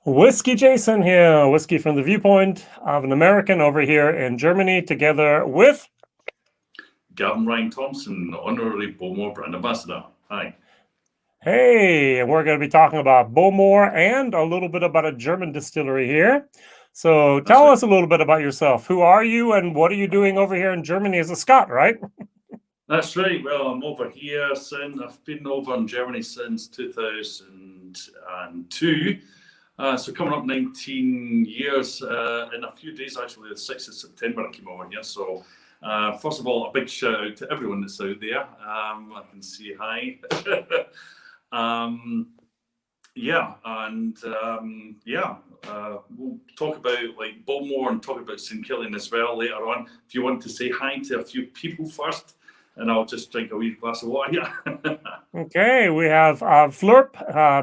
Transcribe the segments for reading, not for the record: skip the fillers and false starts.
Whiskey Jason here, whiskey from the viewpoint of an American over here in Germany, together with Gavin Thompson, Honorary Bowmore Brand Ambassador. Hi. Hey, and we're going to be talking about Bowmore and a little bit about a German distillery here. So tell us a little bit about yourself. Who are you and what are you doing over here in Germany as a Scot, right? That's right. Well, I'm over here I've been over in Germany since 2002. So coming up 19 years in a few days, actually, the 6th of September I came over here. So first of all, a big shout out to everyone that's out there. I can say hi. We'll talk about like Bowmore and talk about St. Kilian as well later on. If you want to say hi to a few people first, and I'll just drink a wee glass of water here. Okay, we have Flurp,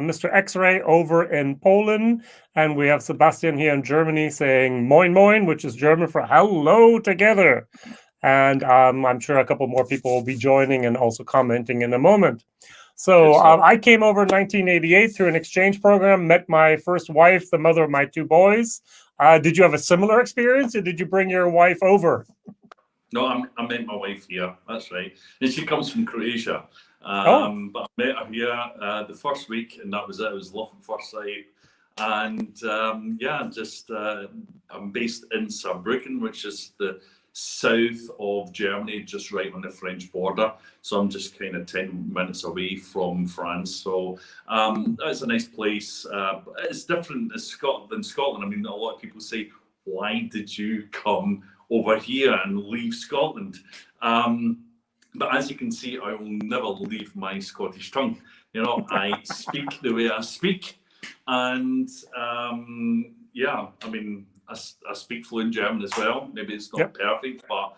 Mr. X-Ray over in Poland, and we have Sebastian here in Germany saying Moin Moin, which is German for hello together. And I'm sure a couple more people will be joining and also commenting in a moment. So I came over in 1988 through an exchange program, met my first wife, the mother of my two boys. Did you have a similar experience, or did you bring your wife over? No, I met my wife here. That's right. And she comes from Croatia. But I met her here the first week, and that was it. It was love at first sight. And I'm based in Saarbrücken, which is the south of Germany, just right on the French border. So I'm just kind of 10 minutes away from France. So that's a nice place. It's different than Scotland. I mean, a lot of people say, why did you come over here and leave Scotland? But as you can see, I will never leave my Scottish tongue. You know, I speak the way I speak. And I mean, I speak fluent German as well. Maybe it's not perfect, but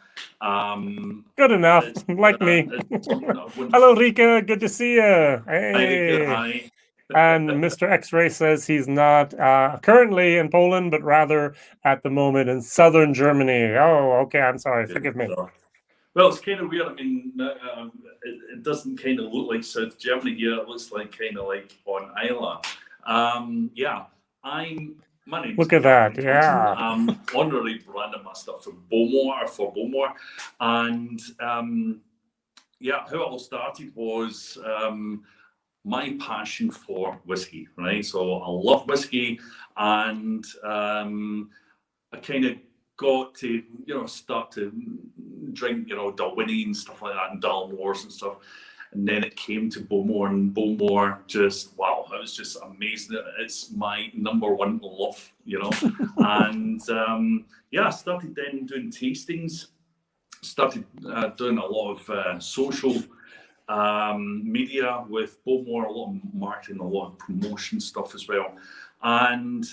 good enough. Like me. Hello, Rika. Good to see you. Hey. Hi. And Mr. X-Ray says he's not currently in Poland, but rather at the moment in southern Germany. Oh, okay. I'm sorry. Forgive me. Well, it's kind of weird. I mean, it doesn't kind of look like South Germany here. It looks like kind of like on Isla. My name's Look at that, yeah. I'm honorary brand ambassador for Bowmore. And how it all started was my passion for whiskey, right? So I love whiskey, and I kind of got to, start to drink, Dalwhinnie and stuff like that, and Dalmores and stuff. And then it came to Bowmore, and Bowmore just, wow, it was just amazing. It's my number one love, And I started then doing tastings, started doing a lot of social media with Bowmore, a lot of marketing, a lot of promotion stuff as well. And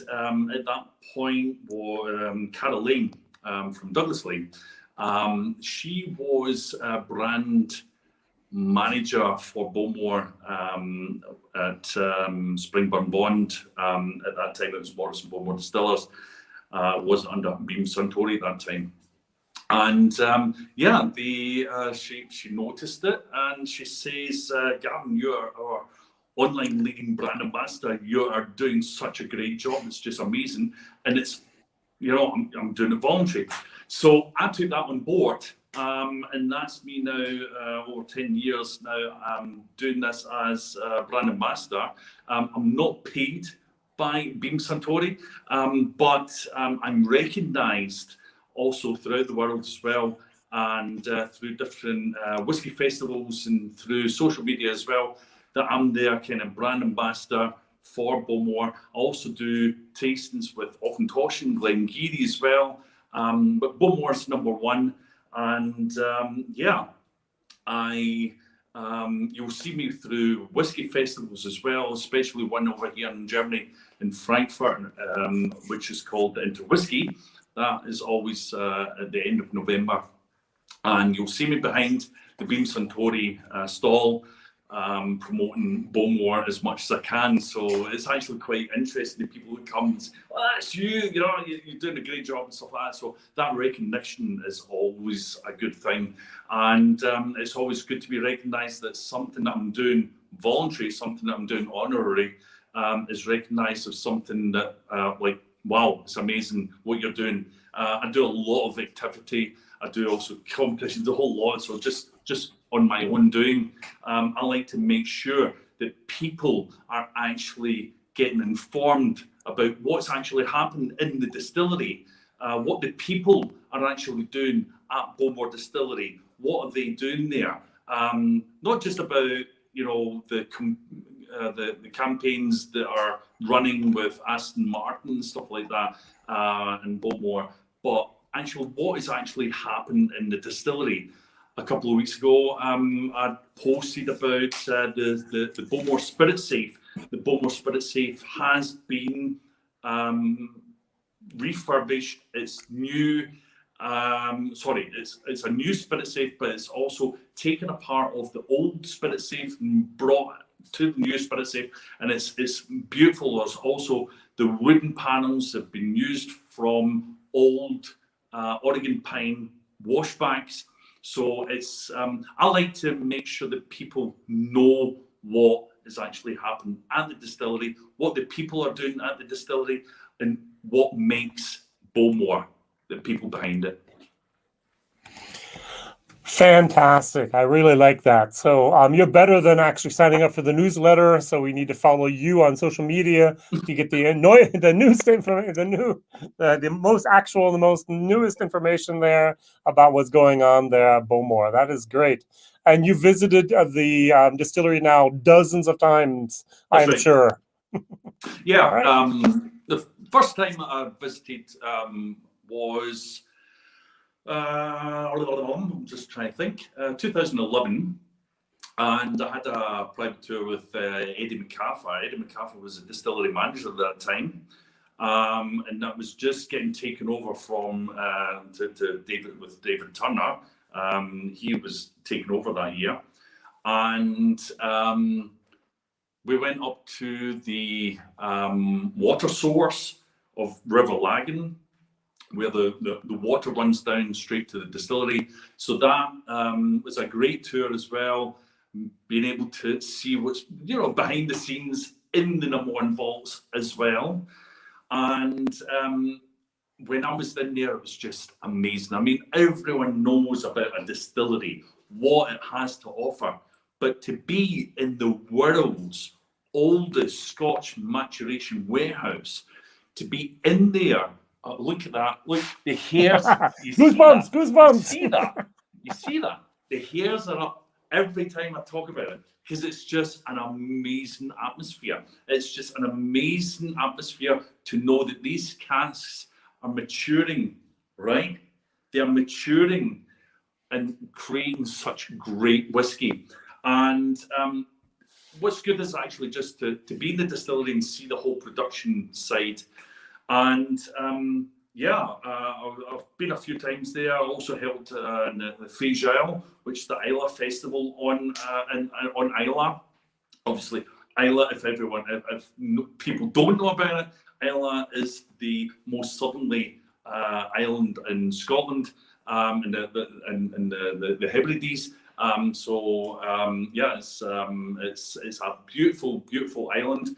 at that point, Carol Lane from Douglas Lane, she was a brand manager for Bowmore at Springburn Bond. At that time, it was Morrison Bowmore Distillers. Wasn't under Beam Suntory at that time. And she noticed it, and she says, Gavin, you're our online leading brand ambassador. You are doing such a great job. It's just amazing. And it's, I'm doing it voluntary. So I took that on board. And that's me now, over 10 years now. I'm doing this as a brand ambassador. I'm not paid by Beam Suntory, but I'm recognised also throughout the world as well, and through different whiskey festivals and through social media as well, that I'm their kind of brand ambassador for Bowmore. I also do tastings with Auchentoshan, Glengarry as well, but Bowmore's number one. And you'll see me through whiskey festivals as well, especially one over here in Germany, in Frankfurt, which is called the Inter Whisky. That is always at the end of November. And you'll see me behind the Beam Suntory stall, promoting Bowmore as much as I can. So it's actually quite interesting. The people who come and say, well, that's you, you're doing a great job and stuff like that. So that recognition is always a good thing. And it's always good to be recognised that something that I'm doing voluntary, something that I'm doing honorary, is recognised as something that, like, wow, it's amazing what you're doing. I do a lot of activity. I do also competitions, a whole lot. So just on my own doing, I like to make sure that people are actually getting informed about what's actually happened in the distillery, what the people are actually doing at Bowmore Distillery. What are they doing there? Not just about, you know, the campaigns that are running with Aston Martin and stuff like that, and Bowmore, but actually what has actually happened in the distillery. A couple of weeks ago, I posted about the Bowmore Spirit Safe. The Bowmore Spirit Safe has been refurbished. It's new. It's a new Spirit Safe, but it's also taken a part of the old Spirit Safe and brought it to the new Spirit Safe, and it's beautiful. There's also the wooden panels have been used from old Oregon pine washbacks. So it's I like to make sure that people know what has actually happened at the distillery, what the people are doing at the distillery, and what makes Bowmore, the people behind it. Fantastic. I really like that. So you're better than actually signing up for the newsletter. So we need to follow you on social media to get the most actual, the most newest information there about what's going on there at Bowmore. That is great. And you visited the distillery now dozens of times, I'm sure. Yeah. Right. The first time I visited was I'm just trying to think, 2011, and I had a private tour with Eddie McCaffrey. Eddie McCaffrey was a distillery manager at that time, and that was just getting taken over from to David Turner. He was taken over that year, and we went up to the water source of River Lagan, where the water runs down straight to the distillery. So that was a great tour as well, being able to see what's, you know, behind the scenes in the #1 vaults as well. And when I was in there, it was just amazing. I mean, everyone knows about a distillery, what it has to offer, but to be in the world's oldest Scotch maturation warehouse, to be in there, look at that, look, the hairs, goosebumps. You see that? The hairs are up every time I talk about it, because it's just an amazing atmosphere. It's just an amazing atmosphere to know that these casks are maturing, right? They are maturing and creating such great whiskey. And what's good is actually just to be in the distillery and see the whole production side. And I've been a few times there. I also helped in the Feijoa, which is the Isla Festival on Isla. Obviously, Isla, if people don't know about it, Isla is the most southerly island in Scotland, in the Hebrides. It's a beautiful, beautiful island.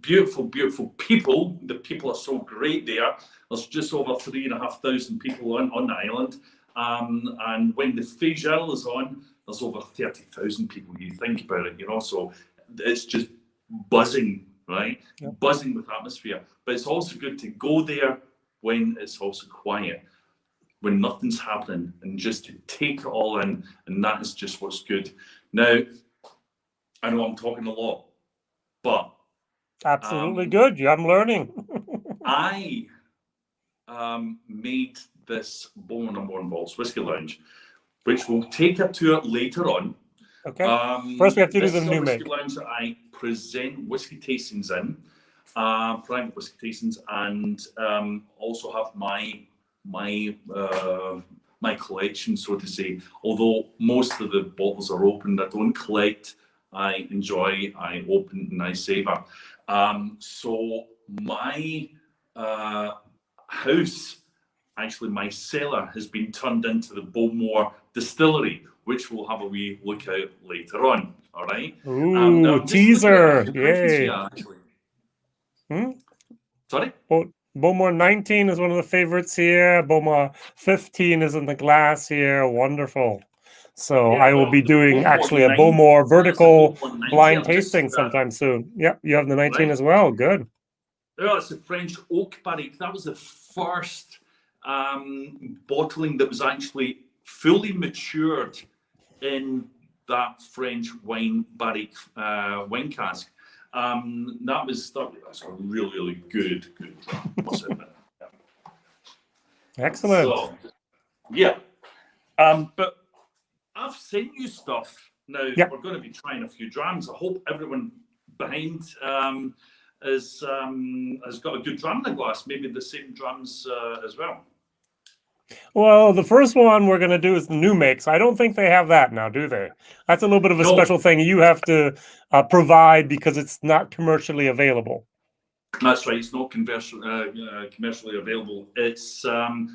Beautiful, beautiful people. The people are so great there. There's just over 3,500 people on the island. And when the Feijoa is on, there's over 30,000 people. You think about it, you know, so it's just buzzing, right? Yep. Buzzing with atmosphere. But it's also good to go there when it's also quiet, when nothing's happening, and just to take it all in. And that is just what's good. Now, I know I'm talking a lot, but absolutely good. I'm learning. I made this Bowmore #1 Vaults Whiskey Lounge, which we'll take a tour later on. Okay. First, we have to do the new make. Whiskey Lounge that I present whiskey tastings in, private whiskey tastings, and also have my collection, so to say. Although most of the bottles are opened, I don't collect. I enjoy, I open, and I savor. So my house, actually my cellar, has been turned into the Bowmore Distillery, which we'll have a wee look out later on. All right. Ooh, teaser! Yay! Here, actually. Sorry? Bowmore 19 is one of the favorites here. Bowmore 15 is in the glass here. Wonderful. So Yeah, I will well, be the doing Bowmore actually a 9, Bowmore so that's the vertical Bowmore 90. blind I'll just, tasting sometime soon. Yep, you have the 19 right. as well. Good. Yeah, it's a French oak barrique. That was the first bottling that was actually fully matured in that French wine barrique wine cask. That's a really good what's it? Excellent. So yeah, but I've sent you stuff. Now Yep. we're going to be trying a few drams. I hope everyone behind has got a good dram in the glass. Maybe the same drams as well. Well, the first one we're going to do is the new makes. I don't think they have that now, do they? That's a little bit of a special thing you have to provide because it's not commercially available. That's right. It's not commercially available. It's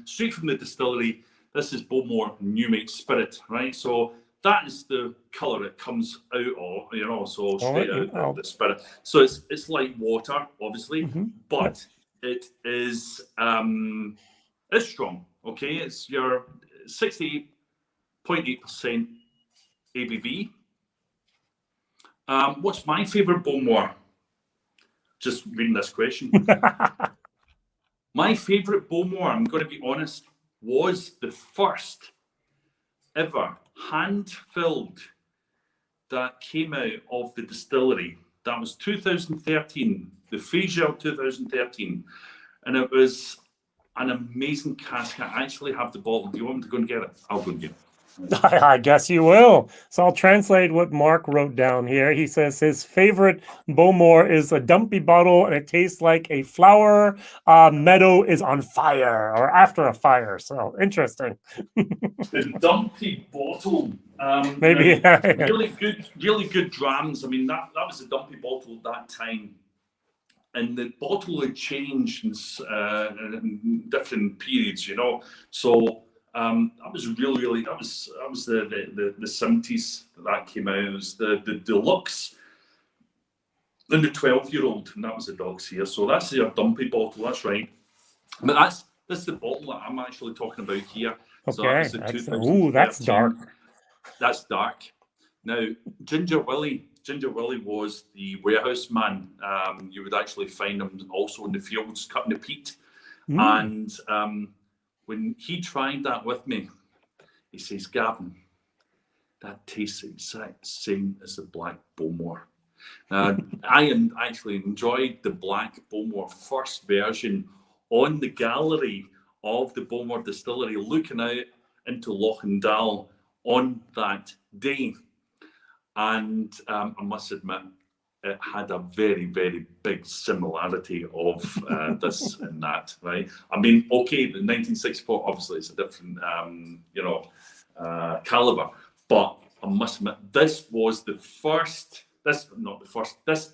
straight from the distillery. This is Bowmore New Make Spirit, right? So that is the colour it comes out of, so straight out the spirit. So it's like water, obviously, but it is it's strong. Okay, it's your 68.8% ABV. What's my favourite Bowmore? Just reading this question. My favourite Bowmore, I'm going to be honest, was the first ever hand-filled that came out of the distillery. That was 2013, the Fragile 2013. And it was an amazing cask. I actually have the bottle. Do you want me to go and get it? I'll go and get it. I guess you will. So I'll translate what Mark wrote down here. He says his favorite Bowmore is a dumpy bottle and it tastes like a flower meadow is on fire or after a fire. So interesting. The dumpy bottle. Maybe. Really good drams. I mean, that was a dumpy bottle at that time. And the bottle had changed in different periods, So that was really that was the 70s that came out. It was the deluxe and the 12-year-old, and that was the dogs here. So that's your dumpy bottle, that's right. But that's the bottle that I'm actually talking about here. Okay. So that was the that's dark. That's dark. Now, Ginger Willie was the warehouse man. You would actually find him also in the fields cutting the peat. And when he tried that with me, he says, Gavin, that tastes the exact same as the Black Bowmore. I actually enjoyed the Black Bowmore first version on the gallery of the Bowmore distillery, looking out into Lochendal on that day. And I must admit, it had a very, very big similarity of this and that, right? I mean, okay, the 1964, obviously, it's a different, caliber. But I must admit, this was the first, this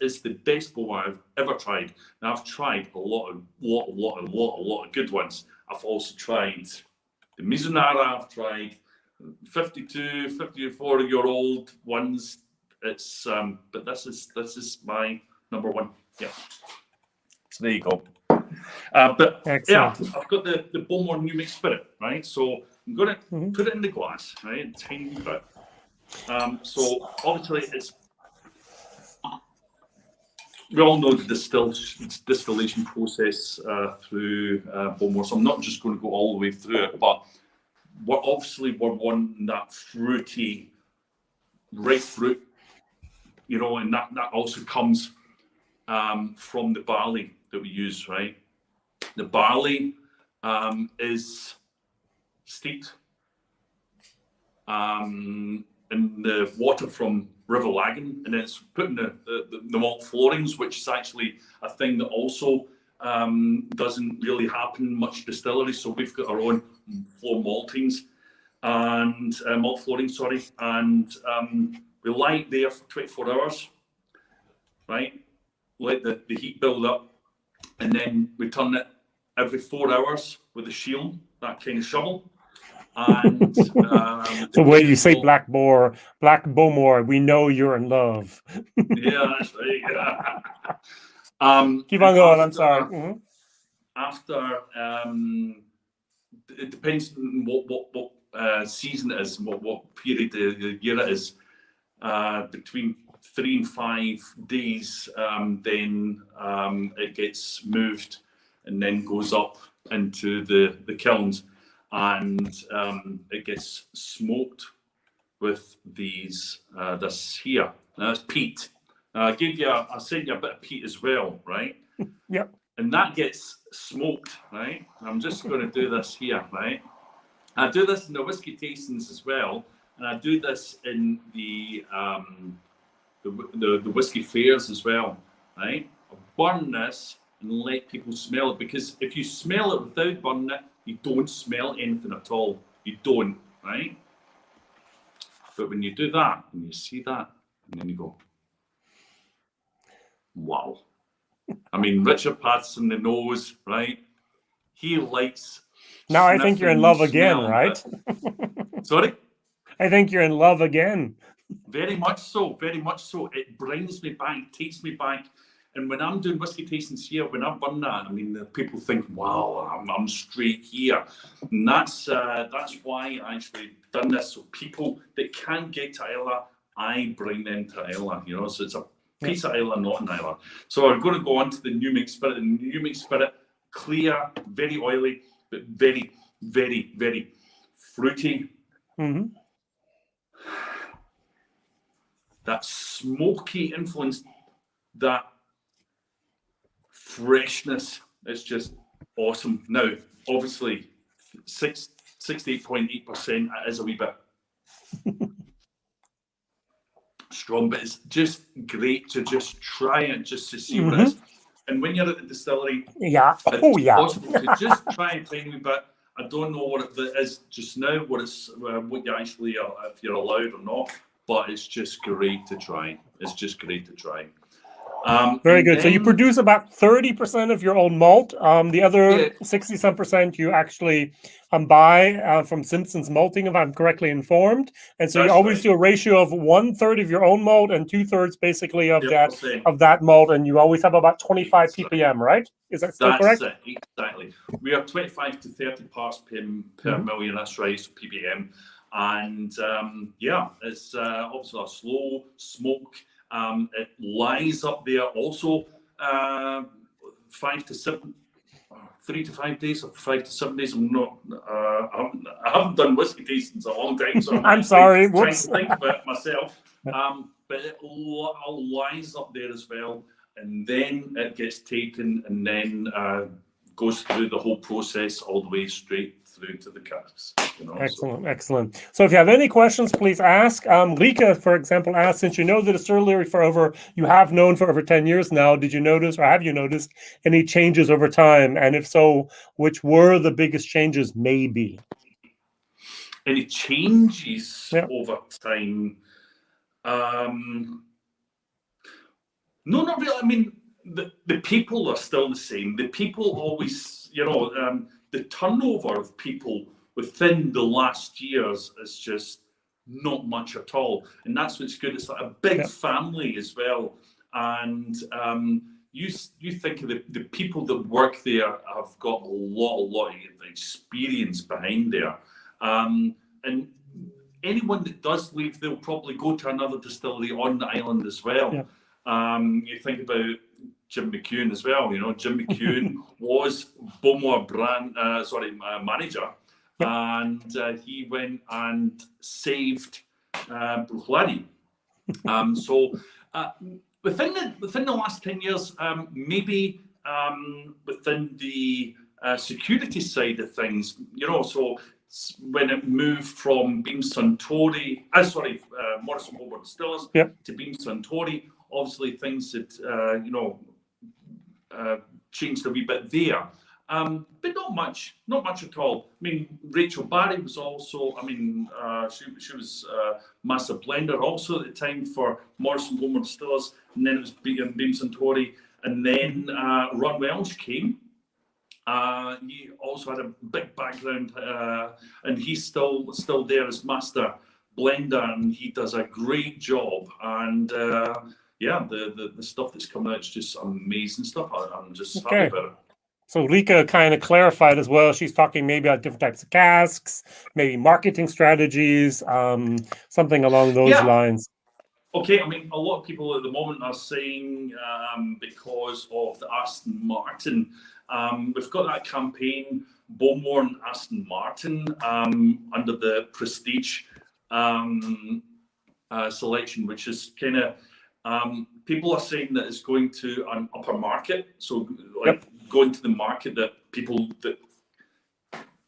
is the best Bowmore I've ever tried. Now, I've tried a lot of good ones. I've also tried the Mizunara, I've tried 52, 54-year-old ones. It's but this is my number one. Yeah. So there you go. But excellent. Yeah, I've got the Bowmore New Make Spirit, right? So I'm gonna put it in the glass, right? A tiny bit. So obviously we all know the distillation process through Bowmore, so I'm not just going to go all the way through it, but we're wanting that fruity, ripe fruit, and that also comes from the barley that we use, right? The barley is steeped in the water from River Lagan, and then it's put in the malt florings, which is actually a thing that also doesn't really happen much distillery. So we've got our own floor maltings and malt flooring, and we lie it there for 24 hours, right? Let the heat build up, and then we turn it every 4 hours with a shield, that kind of shovel. And the way you say Black Bowmore, we know you're in love. Yeah, that's right. Yeah. Keep on going. I'm sorry. Mm-hmm. After it depends on what season it is, what period of the year it is. Between 3 and 5 days, then it gets moved and then goes up into the kilns, and it gets smoked with these this here. Now that's peat. I sent you a bit of peat as well, right? Yep. And that gets smoked, right? I'm just going to do this here, right? I do this in the whiskey tastings as well, and I do this in the whiskey fairs as well, right? I burn this and let people smell it, because if you smell it without burning it, you don't smell anything at all. You don't, right? But when you do that, and you see that, and then you go, wow. I mean, Richard Patterson, the nose, right? He likes. Now I think you're in love again, right? Sorry? I think you're in love again. Very much so, very much so. It brings me back, takes me back. And when I'm doing whiskey tastings here, when I burn that, I mean, the people think, wow, I'm straight here. And that's why I actually done this. So people that can't get to Islay, I bring them to Islay, you know. So it's a piece of Islay, not an Islay. So we're going to go on to the New Make Spirit. The New Make Spirit, clear, very oily, but very, very, very fruity. Mm-hmm. That smoky influence, that freshness, is just awesome. Now, obviously, 68.8%, is a wee bit strong, but it's just great to just try it, just to see what it is. And when you're at the distillery, it's possible to just try and try a wee bit. I don't know what it is just now, what you actually are, if you're allowed or not, but it's just great to try. It's just great to try. Very good. So you produce about 30% of your own malt. The other 60-some% you actually buy from Simpson's Malting, if I'm correctly informed. And so you always do a ratio of 1/3 of your own malt and 2/3 basically of that malt, and you always have about 25 ppm, right? Is that still correct? That's it, exactly. We are 25 to 30 parts per million. That's right, so ppm. And it's obviously a slow smoke. It lies up there also 3 to 5 days or 5 to 7 days. I haven't done whiskey tastings a long time, so I'm sorry. Trying to think about it myself. But it lies up there as well, and then it gets taken and then goes through the whole process all the way straight through to the casks. You know, excellent. So if you have any questions, please ask. Rika, for example, asked, since you know the distillery you have known for over 10 years now, did you notice, or have you noticed any changes over time? And if so, which were the biggest changes, maybe? Any changes over time? No, not really. I mean, the people are still the same. The people always, the turnover of people within the last years is just not much at all. And that's what's good. It's like a big family as well. And you think of the people that work there have got a lot of experience behind there. And anyone that does leave, they'll probably go to another distillery on the island as well. You think about Jim McEwen as well. You know, Jim McEwen was Bowmore manager, and he went and saved Bruichladdich. So within the last 10 years, maybe within the security side of things, so when it moved from Beam Suntory, Morrison Bowmore Distillers to Beam Suntory, obviously things had, changed a wee bit there. But not much at all. I mean, Rachel Barry was also, she was master blender also at the time for Morrison Bowmore Distillers, and then it was Beam Suntory, and then Ron Welsh came. He also had a big background, and he's still there as master blender, and he does a great job. And yeah, the stuff that's coming out is just amazing stuff. I'm just happy Okay. about it. So Lika kind of clarified as well. She's talking maybe about different types of casks, maybe marketing strategies, something along those Yeah. lines. Okay, I mean, a lot of people at the moment are saying because of the Aston Martin, we've got that campaign, Bowmore and Aston Martin, under the Prestige selection, which is kind of, people are saying that it's going to an upper market. So like going to the market that people that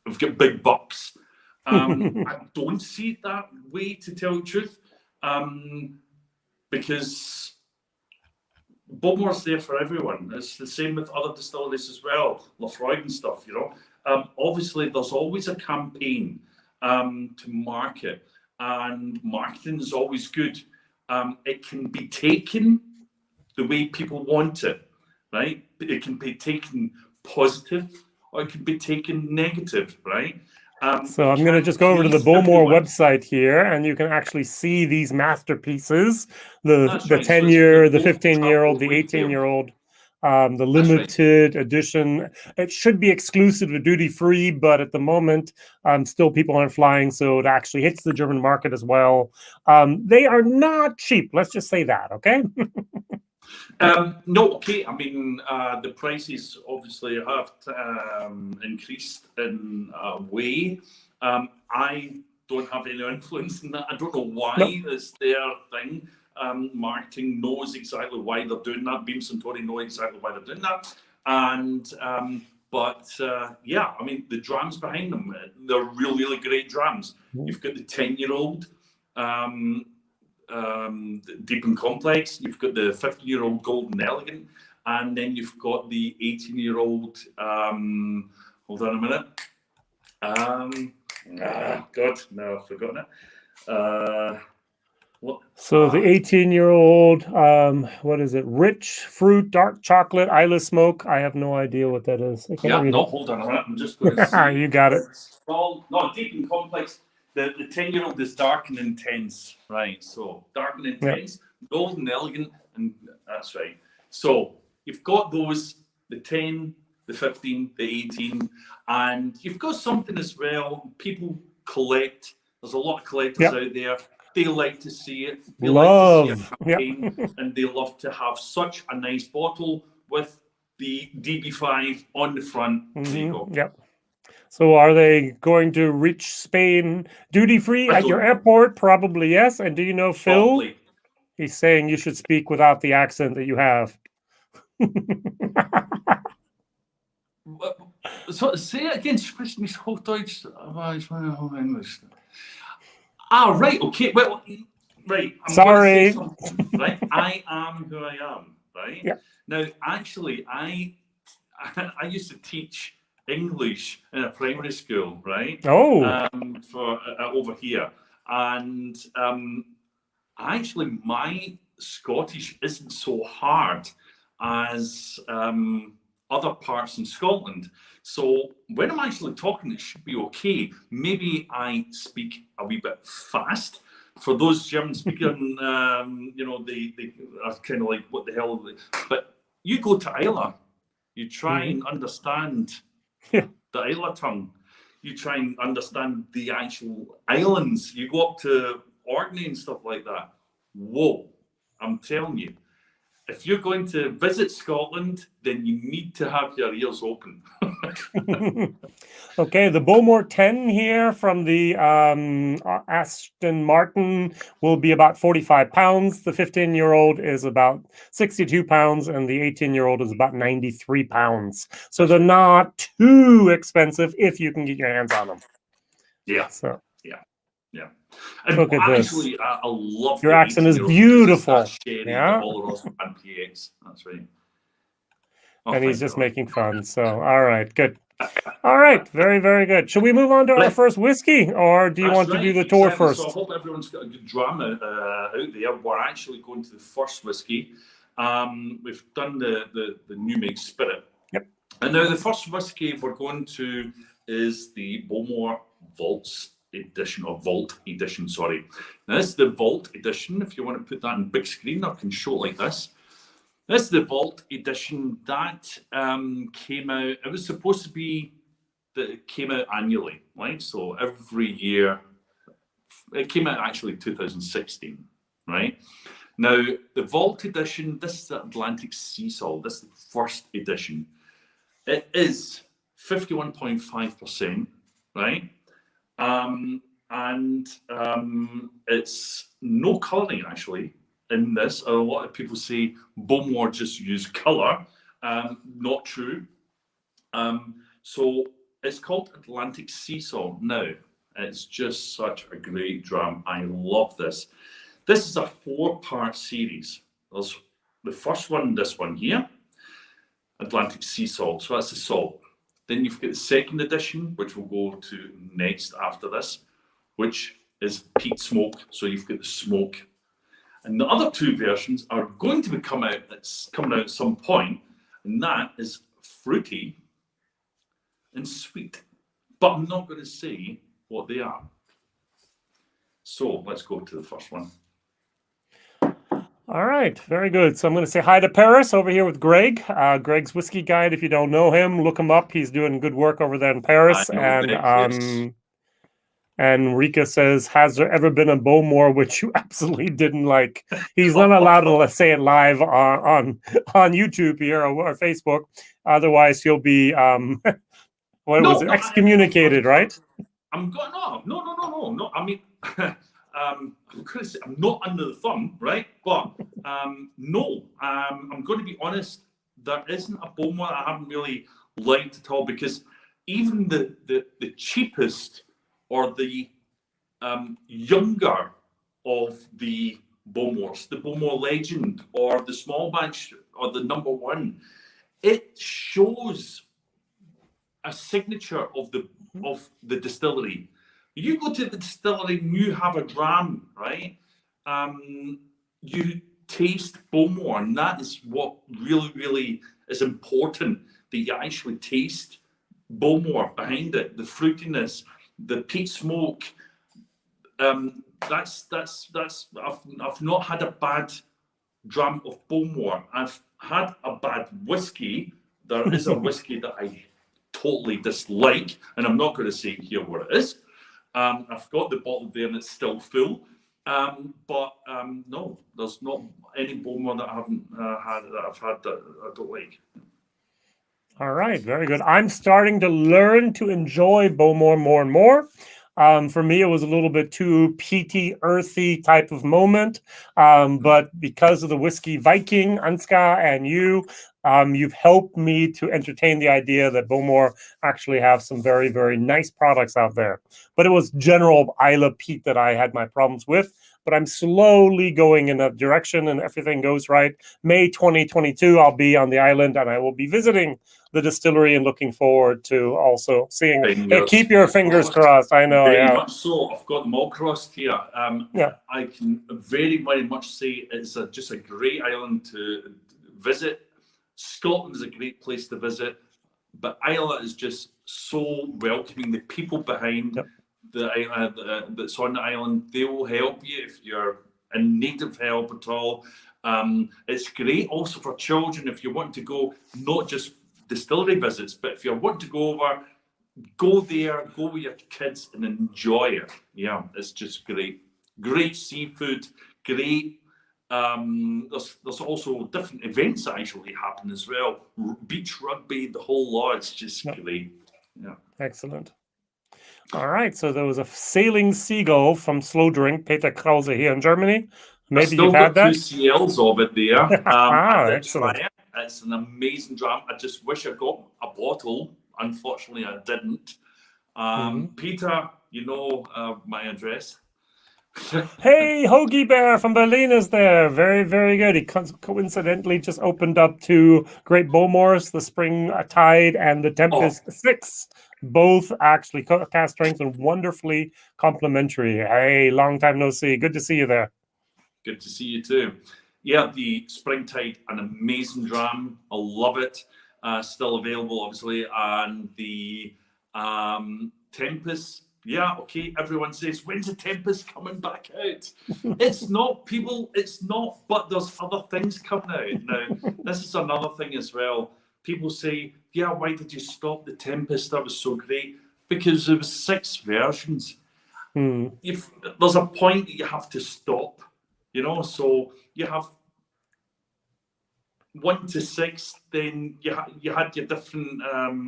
have got big bucks. I don't see it that way, to tell the truth. Because Bowmore's there for everyone. It's the same with other distilleries as well, Lafroig and stuff, you know. Obviously, there's always a campaign to market, and marketing is always good. It can be taken the way people want it, right? It can be taken positive, or it can be taken negative, right? So I'm going to just go over to the Bowmore website here, and you can actually see these masterpieces, the 10-year, the 15-year-old, the 18-year-old, the limited edition. It should be exclusive to duty-free, but at the moment, still people aren't flying, so it actually hits the German market as well. They are not cheap. Let's just say that, okay? No, okay. I mean, the prices obviously have increased in a way. I don't have any influence in that. I don't know why it's their thing. Marketing knows exactly why they're doing that. Beam Suntory know exactly why they're doing that. And yeah, I mean, the drams behind them, they're really, really great drams. You've got the 10-year-old. Deep and Complex, you've got the 15-year-old Golden Elegant, and then you've got the 18-year-old, hold on a minute. God, no, I've forgotten it. So the 18-year-old, what is it? Rich Fruit, Dark Chocolate, Isla Smoke. I have no idea what that is. I can't read it. Hold on a minute. I'm just going to see. You got it. Well, no, Deep and Complex. The 10-year-old is Dark and Intense, right? So Dark and Intense, Golden Elegant, and that's right. So you've got those, the 10, the 15, the 18, and you've got something as well. People collect. There's a lot of collectors out there. They like to see it. They like to see a campaign, and they love to have such a nice bottle with the DB5 on the front. There you go. Yep. So are they going to reach Spain duty-free at your airport? Probably yes. And do you know Phil? Probably. He's saying you should speak without the accent that you have. So say it again. Sprechen mich Hochdeutsch, aber ich meine auch Englisch. Ah, right. Okay. Well, right. I'm Sorry. Going to say something, right. I am who I am. Right. Yeah. Now, actually, I used to teach English in a primary school, right? Oh. For over here, and actually, my Scottish isn't so hard as other parts in Scotland. So when I'm actually talking, it should be okay. Maybe I speak a wee bit fast. For those German speaking, you know, they are kind of like, what the hell? But you go to Islay, you try and understand the Islay tongue. You try and understand the actual islands. You go up to Orkney and stuff like that. Whoa, I'm telling you. If you're going to visit Scotland, then you need to have your ears open. Okay, the Bowmore 10 here from the Aston Martin will be about 45 pounds. The 15-year-old is about 62 pounds, and the 18-year-old is about 93 pounds. So they're not too expensive if you can get your hands on them. Yeah. So. Yeah. And look at actually, this. I love your accent is beautiful. Yeah. And PX. That's right. Oh, and he's just making fun. So, all right, good. All right, very, very good. Should we move on to our first whiskey, or do you want to do the tour first? So I hope everyone's got a good dram out there. We're actually going to the first whiskey. We've done the new make spirit. Yep. And now the first whiskey we're going to is the Bowmore Vaults edition, or Vault edition, sorry. Now this is the Vault edition. If you want to put that on big screen, I can show it like this. This is the Vault edition that came out. It was supposed to be that it came out annually, right? So every year, it came out actually 2016, right? Now, the Vault edition, this is the Atlantic Sea Salt. This is the first edition. It is 51.5%, right? It's no colouring actually in this. A lot of people say Bowmore just use colour. Not true. So it's called Atlantic Sea Salt. Now, it's just such a great dram. I love this. This is a 4-part series. There's the first one, this one here, Atlantic Sea Salt. So that's the salt. Then you've got the second edition, which we'll go to next after this, which is peat smoke. So you've got the smoke. And the other 2 versions are going to be coming out at some point, and that is fruity and sweet. But I'm not going to say what they are. So let's go to the first one. All right, very good. So I'm going to say hi to Paris over here with Greg. Greg's Whiskey Guide. If you don't know him, look him up. He's doing good work over there in Paris. And Rika says, has there ever been a Bowmore which you absolutely didn't like? He's not allowed to say it live on YouTube here or Facebook. Otherwise, he'll be excommunicated, right? I'm going no. I mean, I'm going to say I'm not under the thumb, right? But no, I'm going to be honest. There isn't a Bowmore I haven't really liked at all, because even the cheapest or the younger of the Bowmores, the Bowmore Legend or the small batch or the number 1, it shows a signature of the distillery. You go to the distillery and you have a dram, right? You taste Bowmore, and that is what really, really is important, that you actually taste Bowmore behind it, the fruitiness, the peat smoke. I've not had a bad dram of Bowmore. I've had a bad whiskey. There is a whiskey that I totally dislike, and I'm not going to say here what it is. I've got the bottle there and it's still full. But no, there's not any Bowmore that I haven't had that I don't like. All right, very good. I'm starting to learn to enjoy Bowmore more and more. For me, it was a little bit too peaty, earthy type of moment. But because of the Whiskey Viking, Ansgar, and you've helped me to entertain the idea that Bowmore actually have some very, very nice products out there. But it was general Islay peat that I had my problems with. But I'm slowly going in that direction, and everything goes right. May 2022, I'll be on the island, and I will be visiting the distillery and looking forward to also seeing. Hey, keep your fingers crossed. I know. Very much so. I've got them all crossed here. Yeah. I can very, very much say it's just a great island to visit. Scotland is a great place to visit, but Islay is just so welcoming. The people behind the island that's on the island, they will help you if you're in need of help at all. It's great also for children if you want to go, not just distillery visits, but if you want to go over, go there, go with your kids and enjoy it. Yeah, it's just great. Great seafood, great. There's also different events that actually happen as well. Beach rugby, the whole lot. It's just great. Yeah. Excellent. All right. So there was a sailing seagull from Slow Drink, Peter Krause here in Germany. Maybe you've had that. 2 CLs of it there. Excellent. It's an amazing dram. I just wish I got a bottle. Unfortunately, I didn't. Peter, you know my address. Hey, Hoagie Bear from Berlin is there. Very, very good. He coincidentally just opened up 2 great Bowmores, the Spring Tide and the Tempest 6. Both actually cast strength and wonderfully complimentary. Hey, long time no see. Good to see you there. Good to see you too. Yeah, the Springtide, an amazing dram. I love it. Still available, obviously. And the Tempest Yeah, okay, everyone says, when's the Tempest coming back out? It's not, people, it's not, but there's other things coming out. Now, this is another thing as well. People say, yeah, why did you stop the Tempest? That was so great. Because there was 6 versions. If there's a point that you have to stop, you know, so you have 1 to 6, then you had your different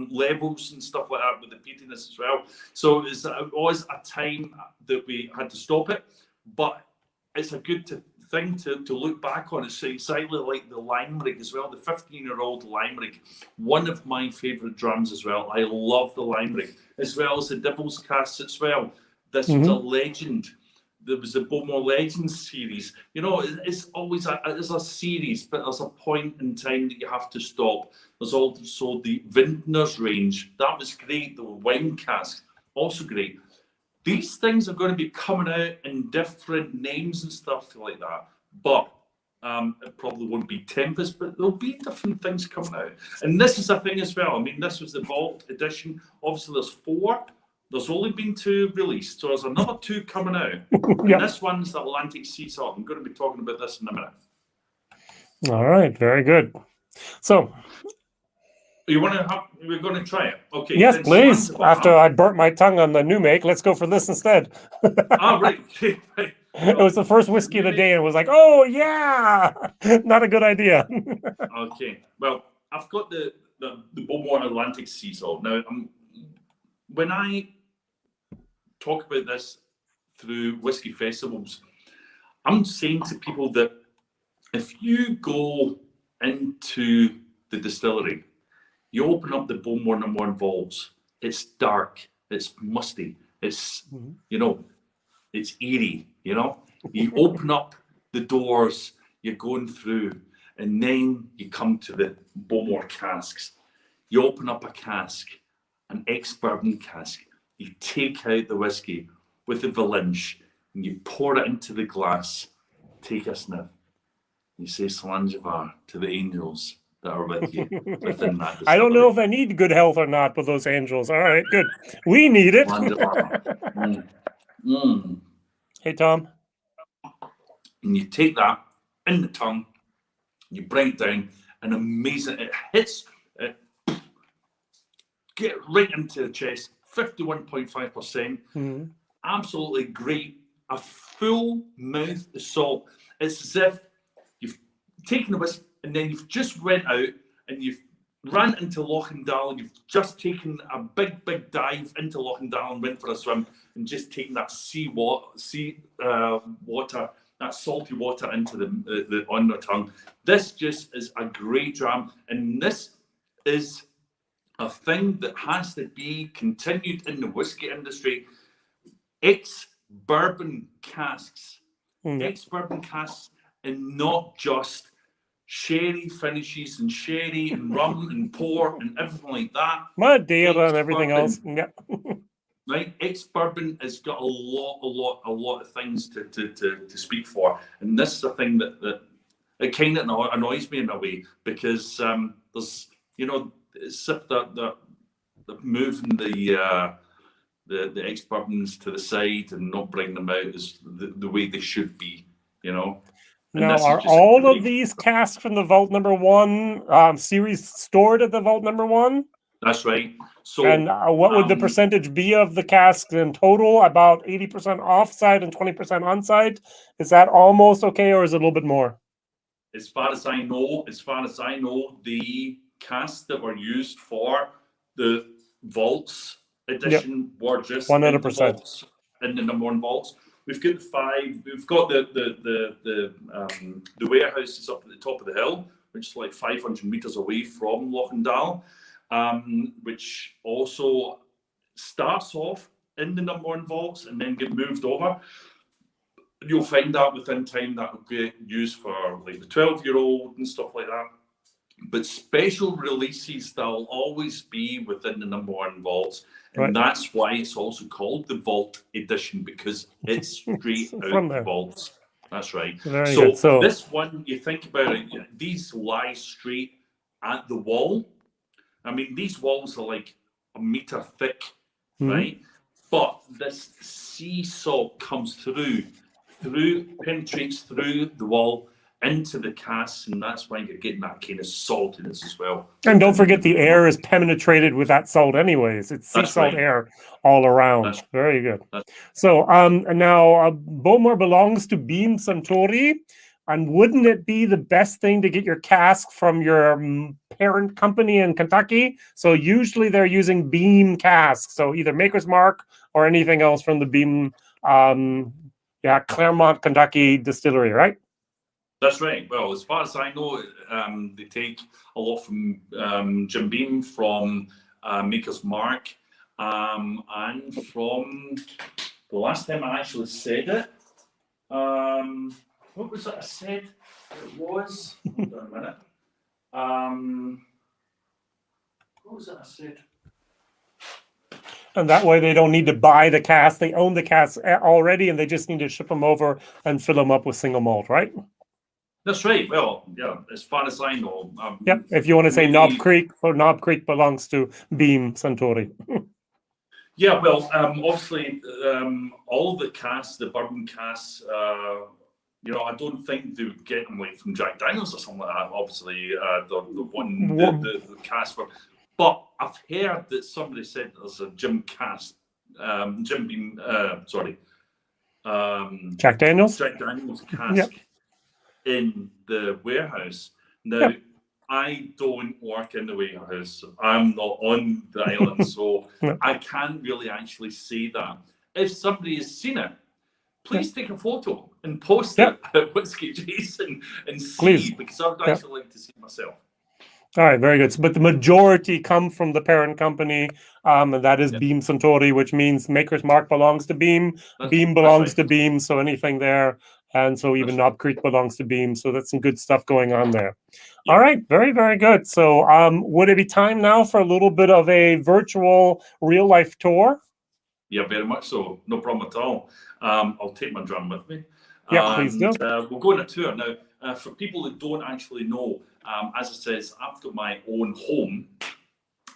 levels and stuff like that with the peatiness as well. So it was a time that we had to stop it, but it's a good thing to look back on. It's exactly like the Limerick as well, the 15-year-old Limerick, one of my favourite drums as well. I love the Limerick, as well as the Devil's Cast as well. This was a legend. There was the Bowmore Legends series. You know, it's always a series, but there's a point in time that you have to stop. There's also the Vintners range. That was great. The wine cask, also great. These things are going to be coming out in different names and stuff like that. But it probably won't be Tempest, but there'll be different things coming out. And this is a thing as well. I mean, this was the Vault edition. Obviously, there's 4. There's only been 2 released, so there's another 2 coming out. And this one's the Atlantic Sea Salt. I'm going to be talking about this in a minute. All right, very good. So, we're going to try it. Okay. Yes, please. After I burnt my tongue on the new make, let's go for this instead. Right. Okay. Right. It was the first whiskey of the day, and it was like, oh yeah, not a good idea. Okay. Well, I've got the Bowmore Atlantic Sea Salt. Now, when I talk about this through whiskey festivals, I'm saying to people that if you go into the distillery, you open up the Bowmore No. 1 vaults, it's dark, it's musty, it's, you know, it's eerie, you know? You open up the doors, you're going through, and then you come to the Bowmore casks. You open up a cask, an ex-bourbon cask, you take out the whiskey with the Valinge, and you pour it into the glass, take a sniff. You say Salanjavar to the angels that are with you within that distillery. I don't know if I need good health or not with those angels. All right, good. We need it. Hey, Tom. And you take that in the tongue, you bring it down, and amazing, it hits, get right into the chest, 51.5%. Absolutely great. A full mouth of salt. It's as if you've taken the whiskey and then you've just went out and you've ran into Lochendal and you've just taken a big dive into Lochendal and went for a swim and just taken that sea water, that salty water into the on the tongue. This just is a great dram, and this is a thing that has to be continued in the whiskey industry. Ex-bourbon casks, ex-bourbon casks, and not just sherry finishes and sherry and rum and port and everything like that. Madeira and everything else. Yeah. Right, ex-bourbon has got a lot of things to speak for, and this is a thing that it kind of annoys me in a way, because there's, you know, it's if that moving the ex-bourbons to the side and not bringing them out is the way they should be, you know. And now, are all of these casks from the Vault No. 1 series stored at the Vault No. 1? That's right. So, and what would the percentage be of the casks in total? About 80% offside and 20% onside. Is that almost okay, or is it a little bit more? As far as I know, the casks that were used for the Vaults edition were just 100% in the No. 1 vaults. We've got 5. We've got the warehouse is up at the top of the hill, which is like 500 meters away from Lochendal, which also starts off in the No. 1 vaults and then get moved over. You'll find that within time that will get used for like the 12-year-old and stuff like that. But special releases, they'll always be within the No. 1 vaults. And that's why it's also called the Vault Edition, because it's straight out the vaults. That's right. So this one, you think about it, these lie straight at the wall. I mean, these walls are like a meter thick, right? But this sea salt comes through, penetrates through the wall into the cask, and that's why you're getting that kind of saltiness as well. And don't forget, the air is penetrated with that salt anyways. It's sea salt air all around. Very good. So now Bowmore belongs to Beam Suntory. And wouldn't it be the best thing to get your cask from your parent company in Kentucky? So usually they're using Beam casks. So either Maker's Mark or anything else from the Beam, Claremont, Kentucky distillery, right? That's right. Well, as far as I know, they take a lot from Jim Beam, from Maker's Mark, and from the last time I actually said it. What was it I said? It was. Hold on a minute. What was it I said? And that way they don't need to buy the cask. They own the cask already, and they just need to ship them over and fill them up with single malt, right? That's right. Well, yeah, as far as I know. Yep. If you want to say Knob Creek, or Knob Creek belongs to Beam Suntory. Yeah, well, obviously, all the casks, the bourbon casks, I don't think they would get them like from Jack Daniels or something like that. Obviously, the cask. But I've heard that somebody said there's a Jim Beam, Jack Daniels cask in the warehouse. Now, I don't work in the warehouse. I'm not on the island, so I can't really actually say that. If somebody has seen it, please take a photo and post it at WhiskyJason and see, because I would actually like to see it myself. All right, very good. But the majority come from the parent company, and that is Beam Suntory, which means Maker's Mark belongs to Beam. Beam belongs to Beam, so anything there. And so even Knob Creek belongs to Beam. So that's some good stuff going on there. Yeah. All right, very, very good. So would it be time now for a little bit of a virtual real-life tour? Yeah, very much so. No problem at all. I'll take my drum with me. Yeah, please do. We'll go on a tour. Now, for people that don't actually know, as it says, I've got my own home.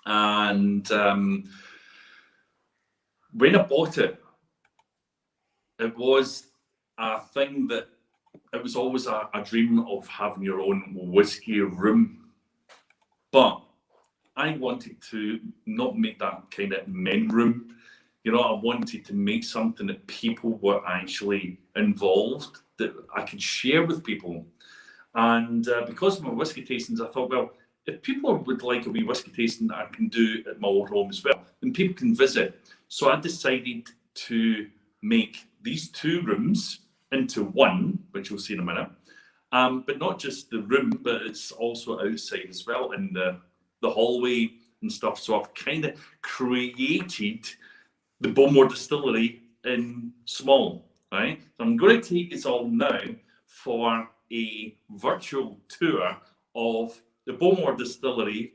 And when I bought it, it was a thing that it was always a dream of having your own whiskey room. But I wanted to not make that kind of men room. I wanted to make something that people were actually involved, that I could share with people. And because of my whiskey tastings, I thought, well, if people would like a wee whiskey tasting that I can do at my own home as well, then people can visit. So I decided to make these two rooms into one, which you'll see in a minute. But not just the room, but it's also outside as well, in the hallway and stuff. So I've kind of created the Bowmore Distillery in small, right? So I'm going to take us all now for a virtual tour of the Bowmore Distillery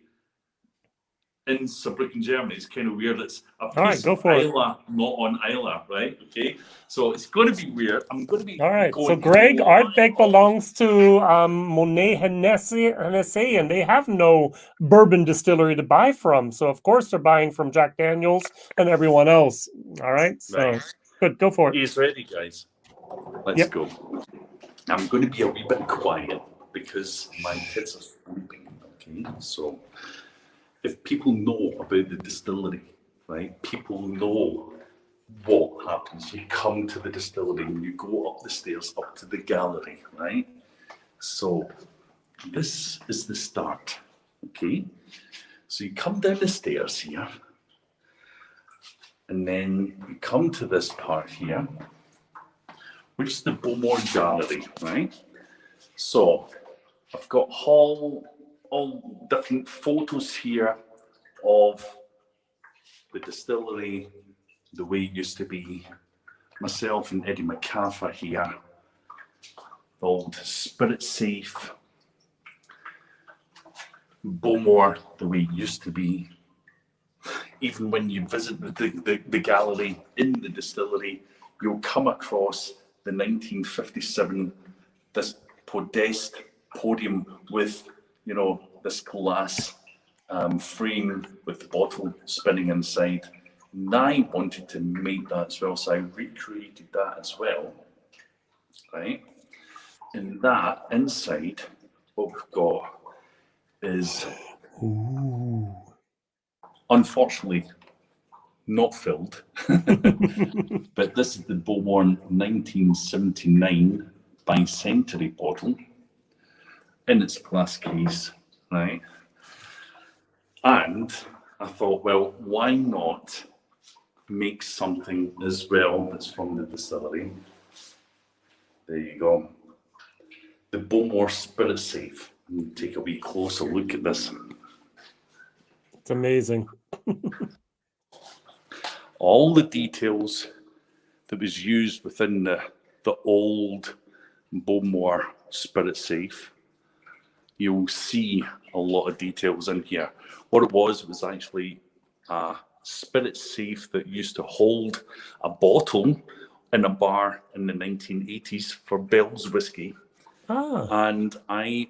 in Saarbrücken, Germany. It's kind of weird. It's a piece of Islay, not on Islay, right? Okay, so it's going to be weird. I'm going to be So Greg, Ardbeg belongs to Monet Hennessy, and they have no bourbon distillery to buy from. So of course they're buying from Jack Daniels and everyone else. All right, so good, go for it. He's ready, guys. Let's go. I'm going to be a wee bit quiet because my kids are sleeping. Okay, so if people know about the distillery, right? People know what happens. You come to the distillery and you go up the stairs, up to the gallery, right? So this is the start, okay? So you come down the stairs here, and then you come to this part here, which is the Bowmore Gallery, right? So I've got all different photos here of the distillery, the way it used to be. Myself and Eddie McCaffer here, the old Spirit Safe, Bowmore, the way it used to be. Even when you visit the gallery in the distillery, you'll come across the 1957, this podest podium with, this glass frame with the bottle spinning inside. And I wanted to make that as well, so I recreated that as well, right? And that inside, what we've got is, unfortunately, not filled, but this is the Bowmore 1979 by Century bottle in its glass case, right? And I thought, well, why not make something as well that's from the distillery? There you go. The Bowmore Spirit Safe. Take a wee closer look at this. It's amazing. All the details that was used within the old Bowmore Spirit Safe, you'll see a lot of details in here. What it was actually a spirit safe that used to hold a bottle in a bar in the 1980s for Bell's whiskey. And I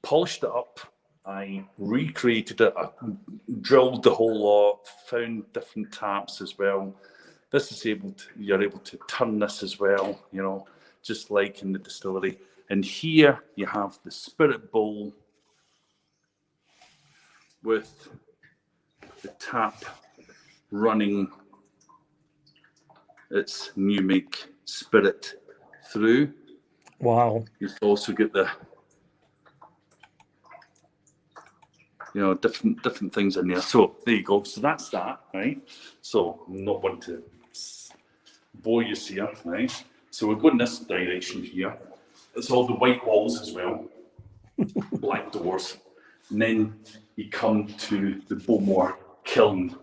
polished it up, I recreated it, I drilled the whole lot, found different taps as well. This is you're able to turn this as well, you know, just like in the distillery. And here you have the spirit bowl with the tap running its new make spirit through. Wow. You've also got the, you know, different things in there. So there you go. So that's that, right? So I'm not want to bore you here, right? So we're going this direction here. It's all the white walls as well, black doors. And then you come to the Bowmore kiln,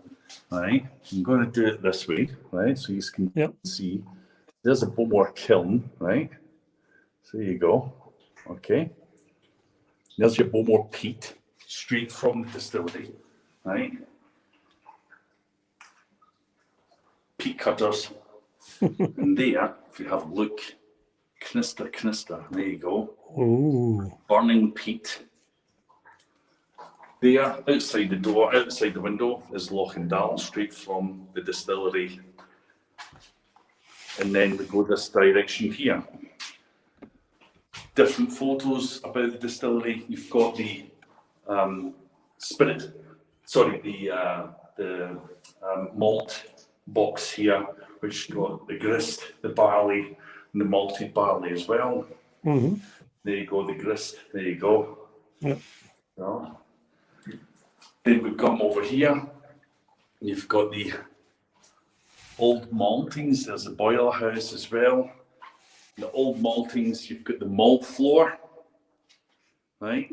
right? I'm going to do it this way, right? So you can see there's a Bowmore kiln, right? So there you go. Okay. There's your Bowmore peat, straight from the distillery, right? Peat cutters. And there, if you have a look, canister, there you go. Ooh. Burning peat. There, outside the door, outside the window, is Loch-and-Dal, straight from the distillery. And then we go this direction here. Different photos about the distillery. You've got the malt box here, which got the grist, the barley, and the malted barley as well. Mm-hmm. There you go, the grist. There you go. Yep. So, then we come over here. You've got the old maltings. There's the boiler house as well. The old maltings, you've got the malt floor, right?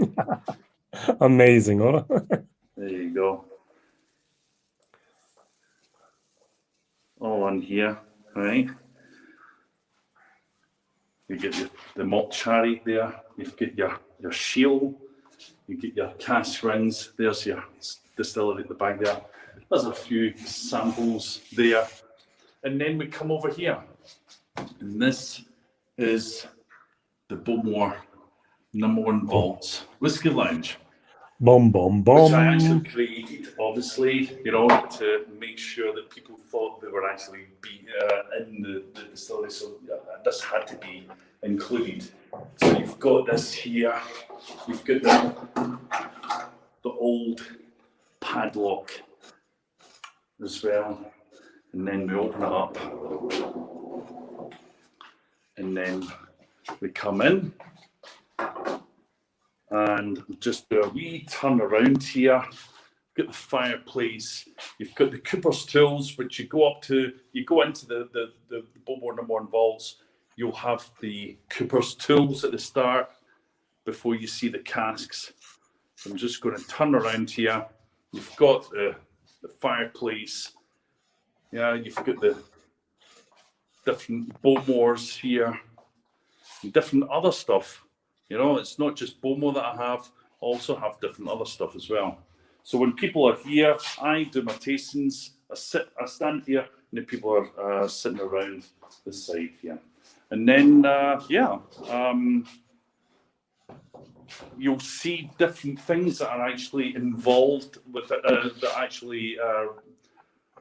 Amazing, huh? There you go. All on here, right? You get the malt cherry there. You've got your shield. You get your cask rings. There's your distillery at the back there. There's a few samples there. And then we come over here. And this is the Bowmore #1 Vaults Whisky Lounge. Boom, boom, boom. Which I actually created, obviously, you know, to make sure that people thought they were actually in the distillery. So this had to be included. So you've got this here. You've got the old padlock as well. And then we open it up. And then we come in and just do a wee turn around here. You've got the fireplace. You've got the cooper's tools, which you go into the Bowmore #1 vaults. You'll have the cooper's tools at the start before you see the casks. So I'm just going to turn around here. You've got the fireplace. Yeah, you've got the different Bowmores here, and different other stuff. You know, it's not just Bowmore that I have, I also have different other stuff as well. So when people are here, I do my tastings, I stand here, and the people are sitting around the side here. And then, you'll see different things that are actually involved with it, that actually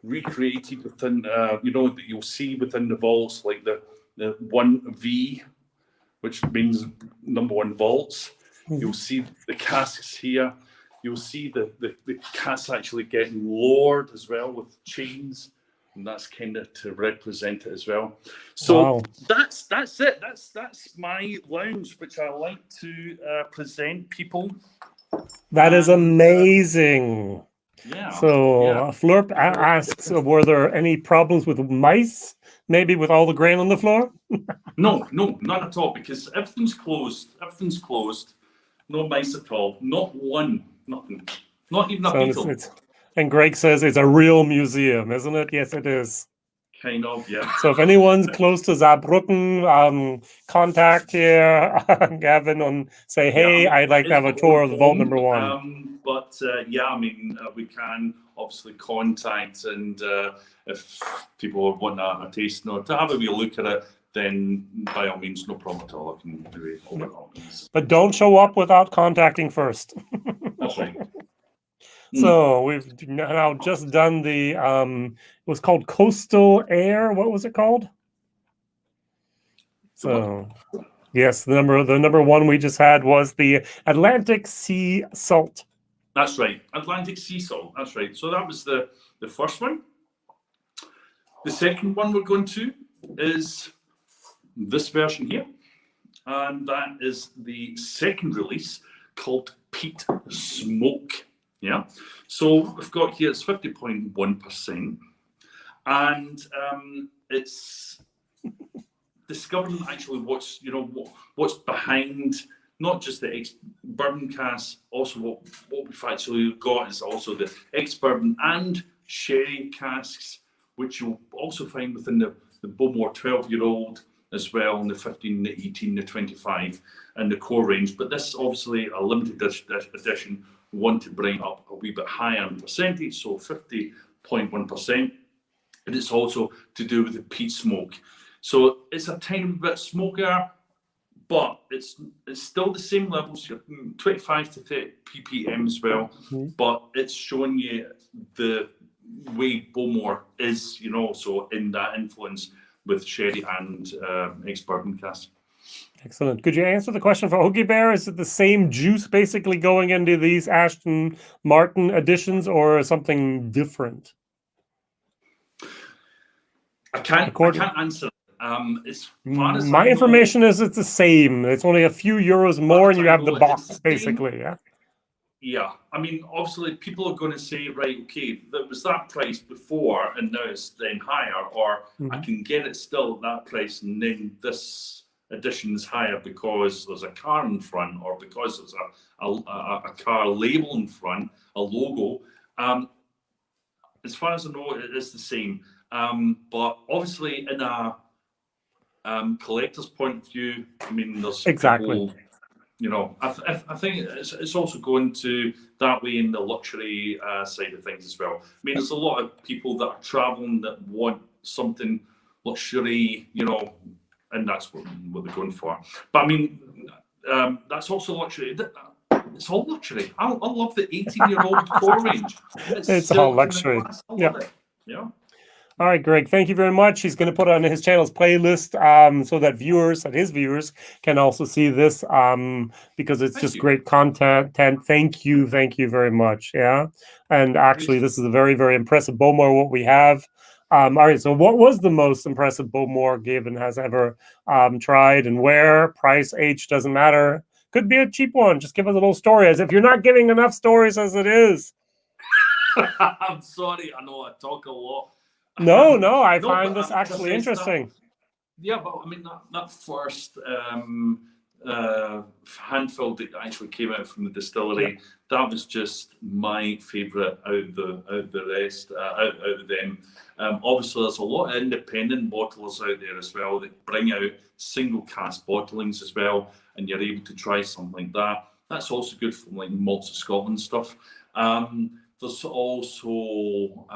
recreated within, that you'll see within the vaults, like the 1V, which means number 1 vaults. You'll see the casks here. You'll see the casks actually getting lowered as well with chains, and that's kind of to represent it as well. So that's it. That's my lounge, which I like to present people. That is amazing. Yeah. So Flurp asks, were there any problems with mice? Maybe with all the grain on the floor? No, none at all, because everything's closed. Everything's closed. No mice at all. Not one. Nothing. Not even a beetle. And Greg says it's a real museum, isn't it? Yes, it is. Kind of, yeah. So if anyone's close to Saarbrücken, contact here, Gavin, and say, hey, I'd like to have a tour of vault number 1. But we can obviously contact, and if people want a taste or to have a wee look at it, then by all means, no problem at all. I can do it over all means. But don't show up without contacting first. That's right. So we've now just done the, it was called Coastal Air. What was it called? So, yes, the number 1 we just had was the Atlantic Sea Salt. That's right, Atlantic Sea Salt. That's right. So that was the first one. The second one we're going to is this version here, and that is the second release called Peat Smoke. Yeah, so we've got here, it's 50.1%, and it's discovering actually what's behind not just the ex-bourbon casks, also what we've actually got is also the ex-bourbon and sherry casks, which you'll also find within the Bowmore 12-year-old as well, and the 15, the 18, the 25, and the core range. But this is obviously a limited edition. We want to bring up a wee bit higher in percentage, so 50.1%. And it's also to do with the peat smoke. So it's a tiny bit smokier, but it's still the same levels, 25 to 30 ppm as well. But it's showing you the way Bowmore is, so in that influence with sherry and ex-bourbon casks. Excellent. Could you answer the question for Hoogie Bear? Is it the same juice basically going into these Ashton Martin editions, or something different? I can't answer. My information is it's the same. It's only a few euros more, and you have the box basically. Yeah. Yeah, I mean, obviously, people are going to say, right, okay, there was that price before, and now it's then higher, or I can get it still at that price, and then this edition is higher because there's a car in front, or because there's a car label in front, a logo. As far as I know, it is the same. But obviously, in a collector's point of view, I mean, there's people, I think it's also going to that way in the luxury side of things as well. I mean, there's a lot of people that are traveling that want something luxury, and that's what they're going for. But I mean, that's also luxury. It's all luxury. I love the 18-year-old core range. It's all luxury. Yeah. Yeah. All right, Greg, thank you very much. He's going to put it on his channel's playlist so that his viewers can also see this because it's just great content. Thank you very much. Yeah. And actually, this is a very, very impressive Bowmore, what we have. All right, so what was the most impressive Bowmore Gavin has ever tried, and where? Price, age, doesn't matter. Could be a cheap one. Just give us a little story, as if you're not giving enough stories as it is. I'm sorry. I know I talk a lot. No, I find this actually interesting. Yeah, but I mean, that first handful that actually came out from the distillery, that was just my favourite out of the rest, out of them. Obviously, there's a lot of independent bottlers out there as well that bring out single cask bottlings as well, and you're able to try something like that. That's also good from like Malts of Scotland stuff. There's also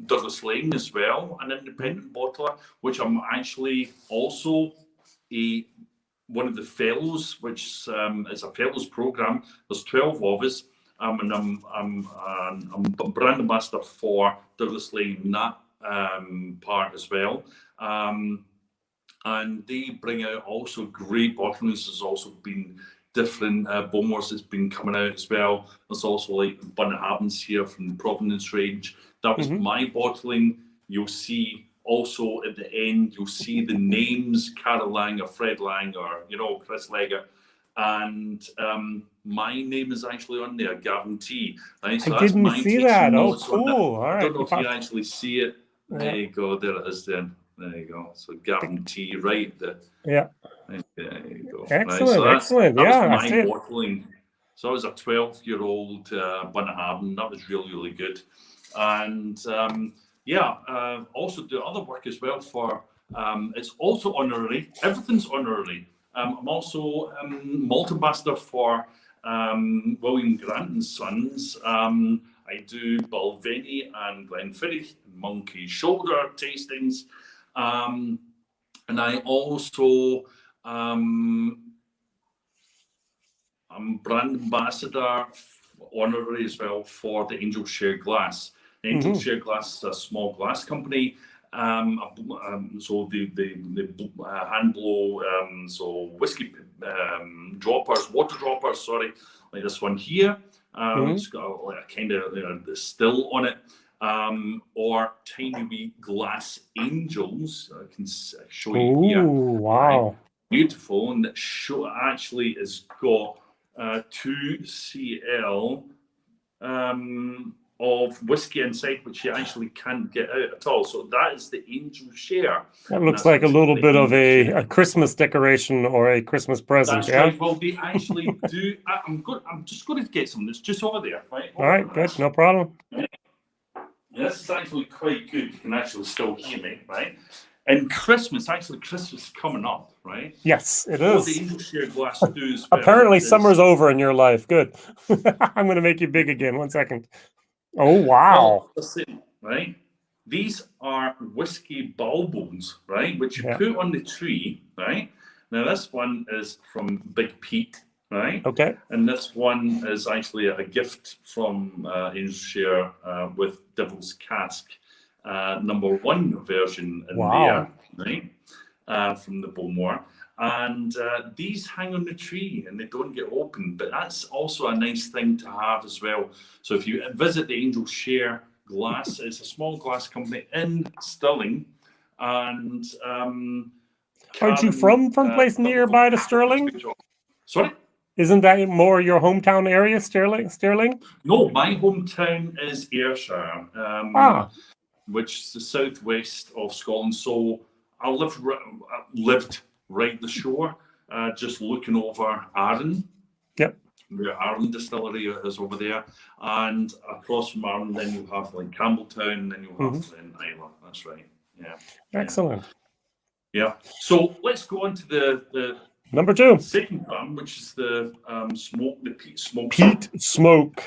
Douglas Lane as well, an independent bottler, which I'm actually also one of the fellows, which is a fellows program. There's 12 of us. and I'm brand ambassador for Douglas Lane in that part as well. And they bring out also great bottlings. There's also been different Bowmores that's been coming out as well. There's also like Bunny Happens here from the Provenance range. That was my bottling. You'll see also at the end, you'll see the names, Carol Lang or Fred Lang or, you know, Chris Leggett. And my name is actually on there, Gavin T. Right? So I didn't see that. Oh, cool. All right. I don't know if you actually see it. There you go. There it is then. There you go. So Gavin T, right? There you go. Excellent, right, so that was my bottling. So I was a 12-year-old Bunnahabhain. That was really, really good. And also do other work as well for, it's also honorary. Everything's honorary. I'm also malt ambassador for William Grant and Sons. I do Balvenie and Glenfiddich, Monkey Shoulder tastings. And I also, I'm brand ambassador honorary as well for the Angel Share Glass. The Angel Share Glass is a small glass company. So the hand blow, so whiskey droppers, water droppers, sorry, like this one here. It's got like a kind of still on it. Or tiny wee glass angels. I can show you here. Wow. Right? Beautiful. And that actually has got 2 cl of whiskey inside, which you actually can't get out at all. So that is the Angel Share. That looks like a little bit of a Christmas decoration or a Christmas present. That's right. Well, they actually do. I'm just going to get some. It's just over there. Right? All right, good. No problem. Yeah. This is actually quite good. You can actually still hear me, right? And Christmas coming up, right? Yes, it What is. the Angel Share Glass do as well Apparently, is, summer's over in your life. Good. I'm going to make you big again. 1 second. Oh, wow. Well, listen, right? These are whiskey bulbons, right? Which you put on the tree, right? Now, this one is from Big Peat, right? Okay. And this one is actually a gift from Angel Share with Devil's Cask, #1 version in there, right? From the Bowmore. And these hang on the tree and they don't get opened, but that's also a nice thing to have as well. So if you visit the Angel Share Glass, it's a small glass company in Stirling. And aren't you from place nearby to Stirling? Sorry? Isn't that more your hometown area, Stirling? No, my hometown is Ayrshire, which is the southwest of Scotland. So I lived right the shore, just looking over Arran. Yep. Where Arran Distillery is over there. And across from Arran, then you have like Campbelltown, then you have Islay. That's right. Yeah. Excellent. Yeah. So let's go on to the number 2. Second farm, which is the Peat Smoke. Peat Smoke.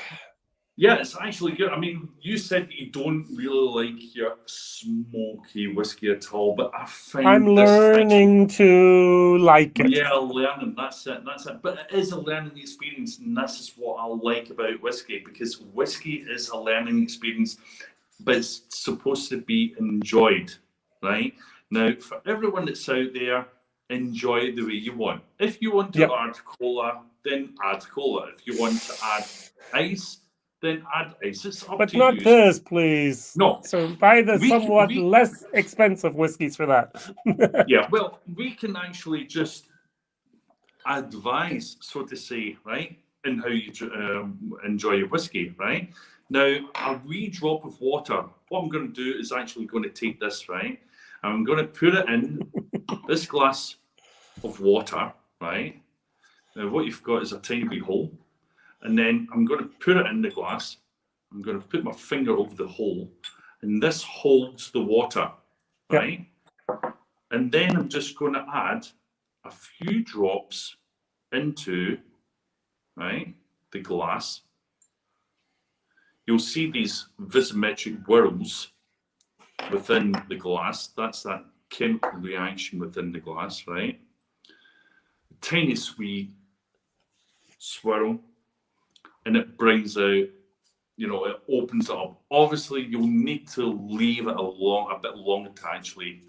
Yeah, it's actually good. I mean, you said you don't really like your smoky whiskey at all, but I find I'm learning to like it. Yeah, learning. That's it. But it is a learning experience, and this is what I like about whiskey, because whiskey is a learning experience, but it's supposed to be enjoyed, right? Now, for everyone that's out there, enjoy it the way you want. If you want to add cola, then add cola. If you want to add ice, then add ice. It's up but to not you. This, please. No. So buy the somewhat less expensive whiskeys for that. Yeah, well, we can actually just advise, so to say, right, in how you enjoy your whiskey, right? Now, a wee drop of water. What I'm going to do is actually going to take this, right? I'm going to put it in this glass of water, right? Now, what you've got is a tiny wee hole. And then I'm going to put it in the glass. I'm going to put my finger over the hole. And this holds the water, right? Yep. And then I'm just going to add a few drops into, right, the glass. You'll see these visometric whirls within the glass. That's that chemical reaction within the glass, right? A tiny sweet swirl. and it brings out, it opens it up. Obviously, you'll need to leave it a bit longer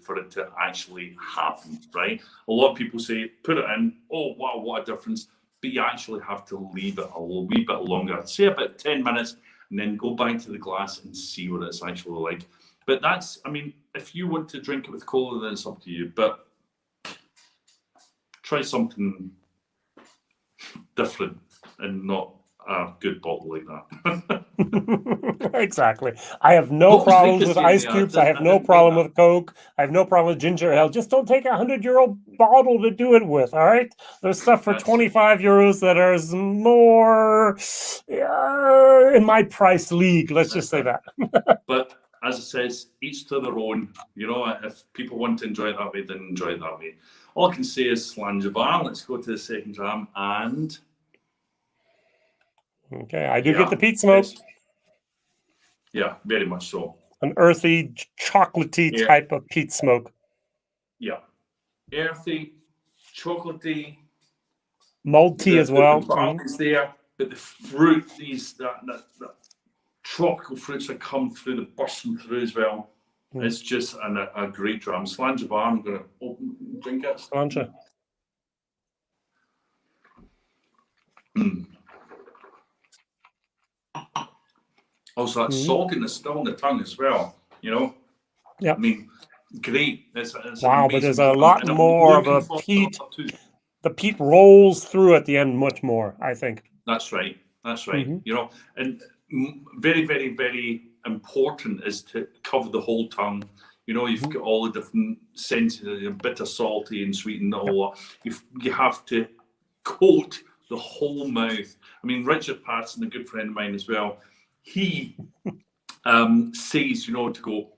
for it to actually happen, right? A lot of people say, put it in, oh, wow, what a difference. But you actually have to leave it a wee bit longer. I'd say about 10 minutes, and then go back to the glass and see what it's actually like. But if you want to drink it with cola, then it's up to you. But try something different and not a good bottle like that. Exactly. I have no problems with ice cubes. I have no problem with Coke. I have no problem with ginger ale. Just don't take a €100 bottle to do it with. All right. There's stuff for €25 that is more in my price league. Let's just say that. But as it says, each to their own. If people want to enjoy it that way, then enjoy it that way. All I can say is Slanjavar. Let's go to the second dram and. Okay, I do get the peat smoke. Yeah, very much so. An earthy, chocolatey type of peat smoke. Yeah, earthy, chocolatey, malty as well. The barley is there, but the fruit, the tropical fruits that come through, the bursting through as well. It's just a great dram. Slanjavar. I'm going to drink it. Slanja. Also, that saltiness still in the tongue as well, Yeah. Great. It's wow, but there's a lot more of a peat. The peat rolls through at the end much more, I think. That's right. And very, very, very important is to cover the whole tongue. You've got all the different senses, bitter, salty, and sweet, and all that. You have to coat the whole mouth. Richard Patterson, a good friend of mine as well, he says, to go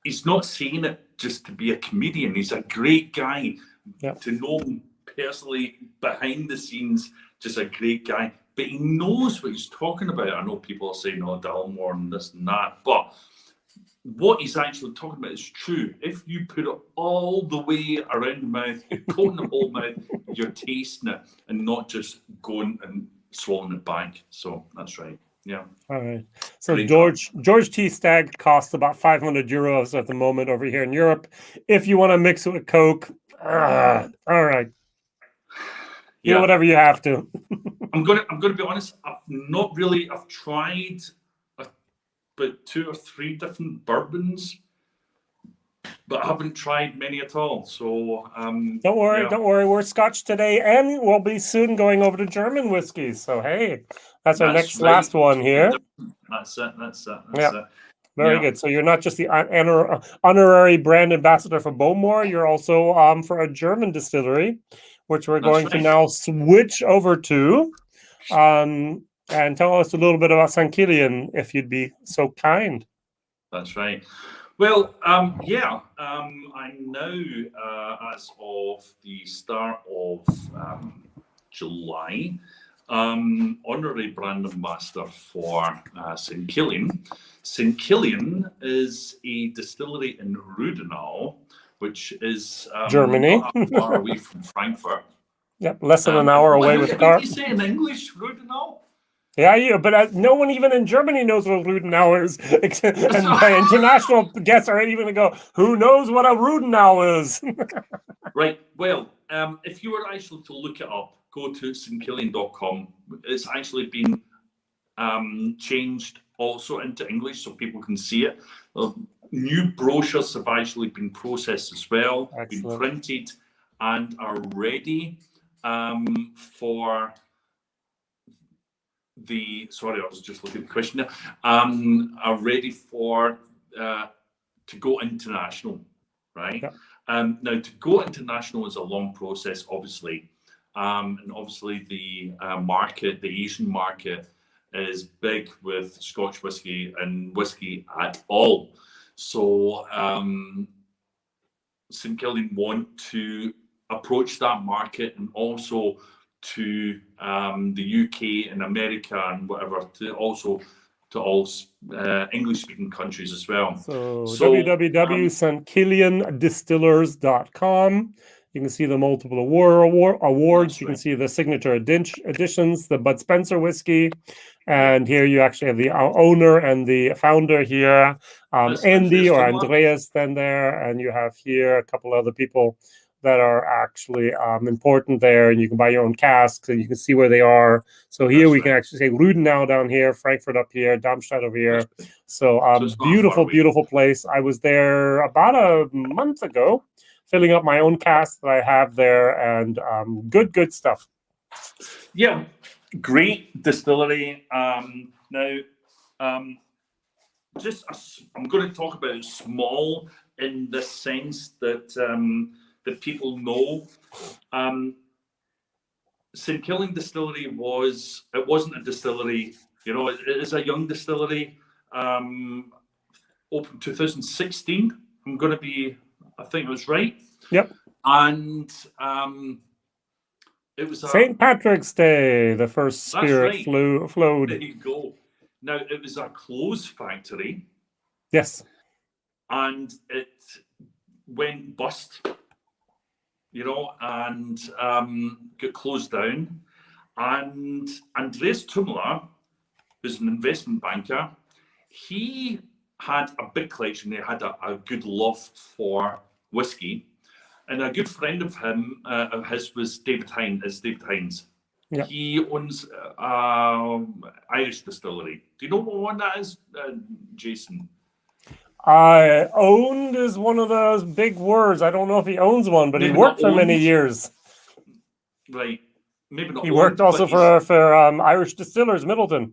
he's not saying it just to be a comedian. He's a great guy. To know him personally behind the scenes, just a great guy. But he knows what he's talking about. I know people are saying, Dalmore and this and that, but what he's actually talking about is true. If you put it all the way around the mouth, you're coating the whole mouth, you're tasting it and not just going and swallowing it back. So that's right. Yeah. All right. So George T. Stagg costs about €500 at the moment over here in Europe. If you want to mix it with Coke, all right. Do whatever you have to. I'm gonna be honest. I've tried about 2 or 3 different bourbons, but I haven't tried many at all. So don't worry. We're Scotch today, and we'll be soon going over to German whiskey. So hey, that's our last one here. That's it. Very good. So you're not just the honorary brand ambassador for Bowmore. You're also for a German distillery, which we're going to now switch over to. And tell us a little bit about St. Kilian, if you'd be so kind. That's right. Well, I'm now, as of the start of July, honorary brand ambassador for St. Kilian. St. Kilian is a distillery in Rudolf, which is Germany, not far away from Frankfurt. Yep, less than an hour away with a car. What do you say in English, Rudolf? Yeah, but no one even in Germany knows what Rudenau is. And my international guests are even going to go, who knows what a Rudenau is? Right. Well, if you were actually to look it up, go to stkilian.com. It's actually been changed also into English so people can see it. New brochures have actually been processed as well, been printed, and are ready for the, sorry, I was just looking at the question there, are ready for to go international, right? Yep. Now, to go international is a long process, obviously, and obviously the market, the Asian market, is big with Scotch whisky and whisky at all. So St. Kilian want to approach that market and also to the UK and America and whatever, to all English-speaking countries as well. So www.stkiliandistillers.com. You can see the multiple awards. That's You can right. see the signature editions, the Bud Spencer whiskey. And here you actually have the owner and the founder here, Andy or Andreas then there. And you have here a couple other people that are actually important there. And you can buy your own casks and you can see where they are. So here we can actually say Ludenau down here, Frankfurt up here, Darmstadt over here. So beautiful, beautiful place. I was there about a month ago, filling up my own cask that I have there, and good stuff. Yeah, great distillery. Now, I'm going to talk about small in the sense that that people know. St. Kilian Distillery wasn't a distillery. You know, it is a young distillery. Opened 2016. I think I was right. Yep. And it was St. Patrick's Day, the first spirit flowed. There you go. Now, it was a clothes factory. Yes. And it went bust, you know, and got closed down. And Andreas Tumler, who's an investment banker, he had a big collection. He had a good love for whiskey. And a good friend of his was David Hines. Yep. He owns Irish distillery. Do you know what one that is, Jason? Owned is one of those big words. I don't know if he owns one, but maybe he worked for many years. Right. Maybe not. He worked also for Irish Distillers, Middleton.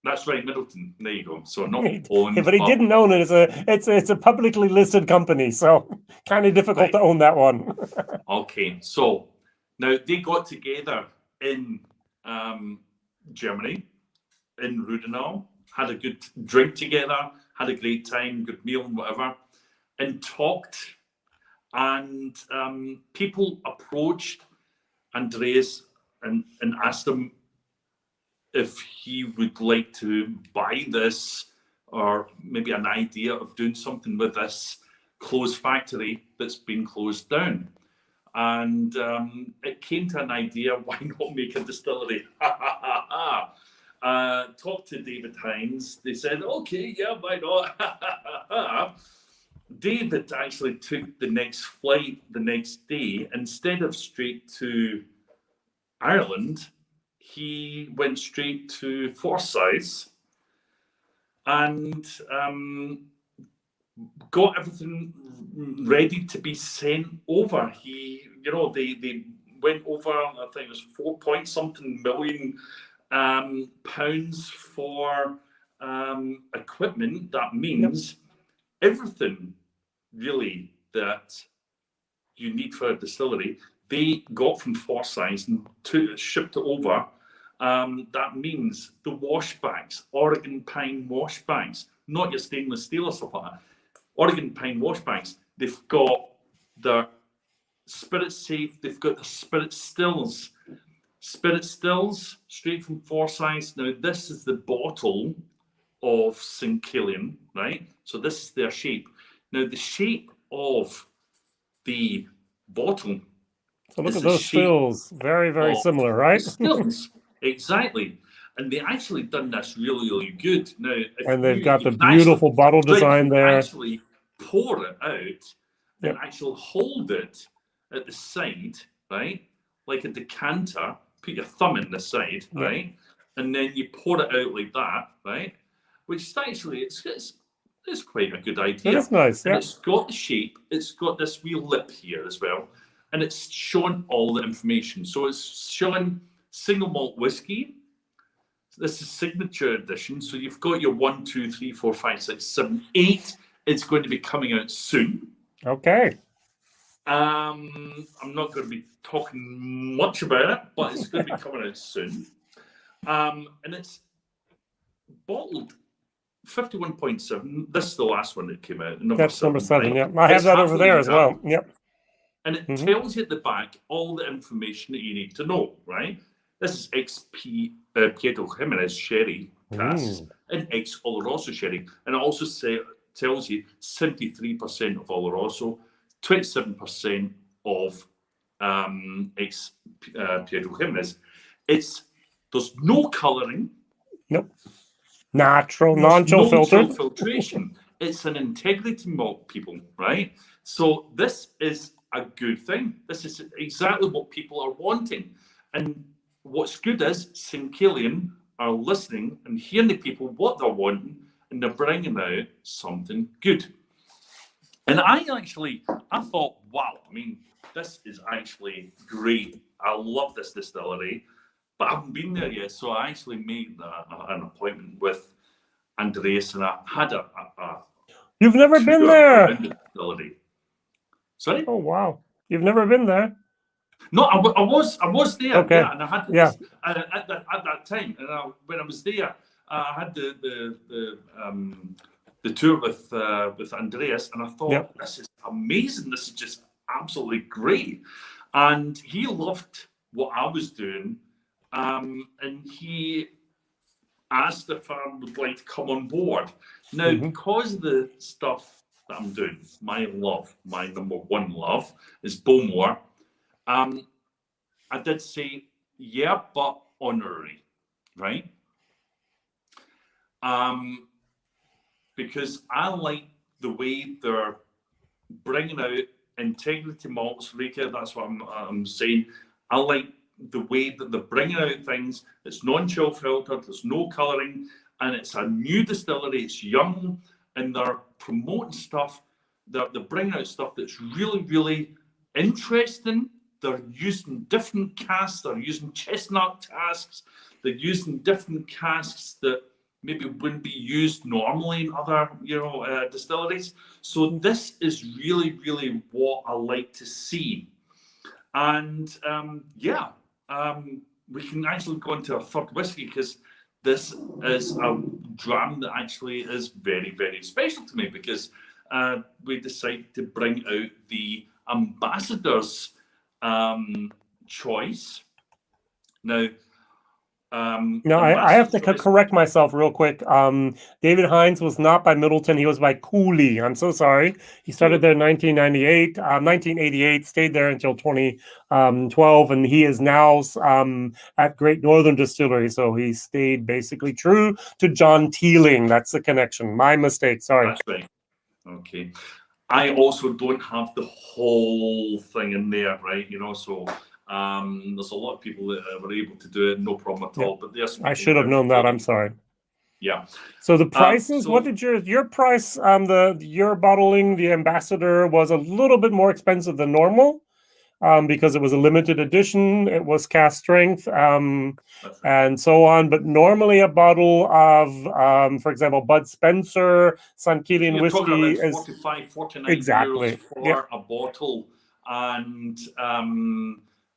That's right, Middleton. There you go. So not owned. Yeah, but he didn't own it. It's a publicly listed company, so kind of difficult to own that one. Okay, so now they got together in Germany, in Rudolf, had a good drink together, had a great time, good meal and whatever, and talked. And people approached Andreas and asked him if he would like to buy this, or maybe an idea of doing something with this clothes factory that's been closed down. And it came to an idea, why not make a distillery? Talked to David Hines. They said, okay, yeah, why not? David actually took the next flight the next day. Instead of straight to Ireland, he went straight to Forsyth and got everything ready to be sent over. They went over, I think it was 4-point-something million pounds for equipment. That means everything really that you need for a distillery, they got from Forsyth and shipped it over. That means the wash bags, Oregon pine wash bags, not your stainless steel or stuff like that. Oregon pine wash bags. They've got their spirit safe. They've got the spirit stills. Spirit stills straight from Forsyth. Now this is the bottle of St. Kilian, right? So this is their shape. Now the shape of the bottle. So look at those stills. Very, very similar, right? Stills, exactly. And they actually done this really, really good. Now, and they've got the beautiful bottle design there. Actually pour it out and actually hold it at the side, right? Like a decanter. Put your thumb in the side, right? And then you pour it out like that, right? Which is actually, it's quite a good idea. It's nice, and it's got the shape. It's got this wee lip here as well. And it's showing all the information. So it's showing single malt whiskey. This is signature edition. So you've got your 1, 2, 3, 4, 5, 6, 7, 8. It's going to be coming out soon. Okay. I'm not going to be talking much about it, but it's going to be coming out soon. And it's bottled 51.7. This is the last one that came out. That's number 7, yeah. I have that over there as well. Yep. And it tells you at the back all the information that you need to know, right? This is Pietro Jimenez sherry casks and ex Oloroso sherry. And it also tells you 73% of Oloroso, 27% of ex Pietro Jimenez. There's no colouring. Nope. Natural, There's non-chill no filtered. chill filtration. It's an integrity malt, people, right? So this is a good thing. This is exactly what people are wanting. And what's good is St. Kilian are listening and hearing the people what they're wanting, and they're bringing out something good. And I thought, wow, I mean, this is actually great. I love this distillery, but I haven't been there yet. So I actually made an appointment with Andreas, and I had a You've never been there? around the distillery. Sorry? Oh, wow. You've never been there? No, I was there, okay. Yeah, and I had this, at that time, and when I was there, I had the tour with Andreas, and I thought, this is amazing. This is just absolutely great, and he loved what I was doing, and he asked if I would like to come on board. Now, because of the stuff that I'm doing, my number one love is Bowmore. I did say, yeah, but honorary, right? Because I like the way they're bringing out integrity malts, Rika. That's what I'm saying. I like the way that they're bringing out things. It's non-chill filtered. There's no colouring, and it's a new distillery. It's young, and they're promoting stuff. They're bringing out stuff that's really, really interesting. They're using different casks. They're using chestnut casks. They're using different casks that maybe wouldn't be used normally in other, distilleries. So this is really, really what I like to see. And we can actually go into a third whiskey, because this is a dram that actually is very, very special to me, because we decided to bring out the Ambassador's choice. Now, I have to correct myself real quick. David Hines was not by Middleton. He was by Cooley. I'm so sorry. He started there in 1988, stayed there until 2012, and he is now at Great Northern Distillery. So he stayed basically true to John Teeling. That's the connection. My mistake. Sorry. That's right. Okay. I also don't have the whole thing in there, right? So there's a lot of people that were able to do it, no problem at all. But I should have known that. I'm sorry. Yeah. So the prices, what did your price? Your bottling, the Ambassador, was a little bit more expensive than normal. Because it was a limited edition, it was cask strength, and so on. But normally a bottle of, for example, Bud Spencer, St. Kilian whiskey is 45, 49 exactly euros for a bottle. And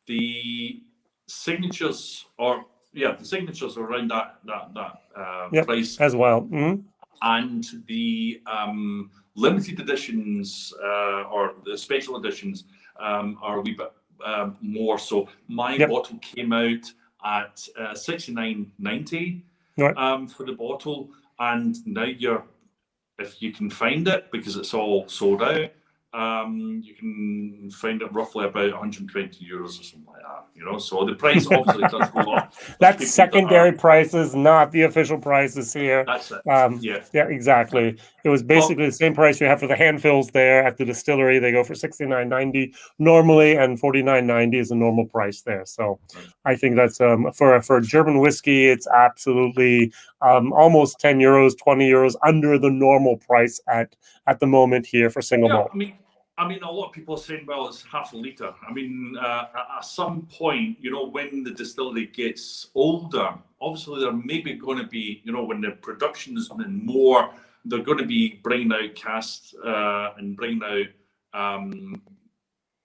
the signatures are around that price as well. And the limited editions or the special editions are a wee bit more. So my bottle came out at $69.90 for the bottle, and now if you can find it, because it's all sold out, you can find it roughly about 120 euros or something like that. So the price obviously does go up. That's secondary prices, not the official prices here. That's it. Yeah, exactly. It was basically the same price you have for the hand fills there at the distillery. They go for $69.90 normally, and $49.90 is a normal price there. So I think that's for German whiskey, it's absolutely almost 10 euros, 20 euros under the normal price at the moment here for single malt. I mean, a lot of people are saying, well, it's half a litre. I mean, at some point, when the distillery gets older, obviously there may be going to be, when the production is more, they're going to be bringing out casks and bringing out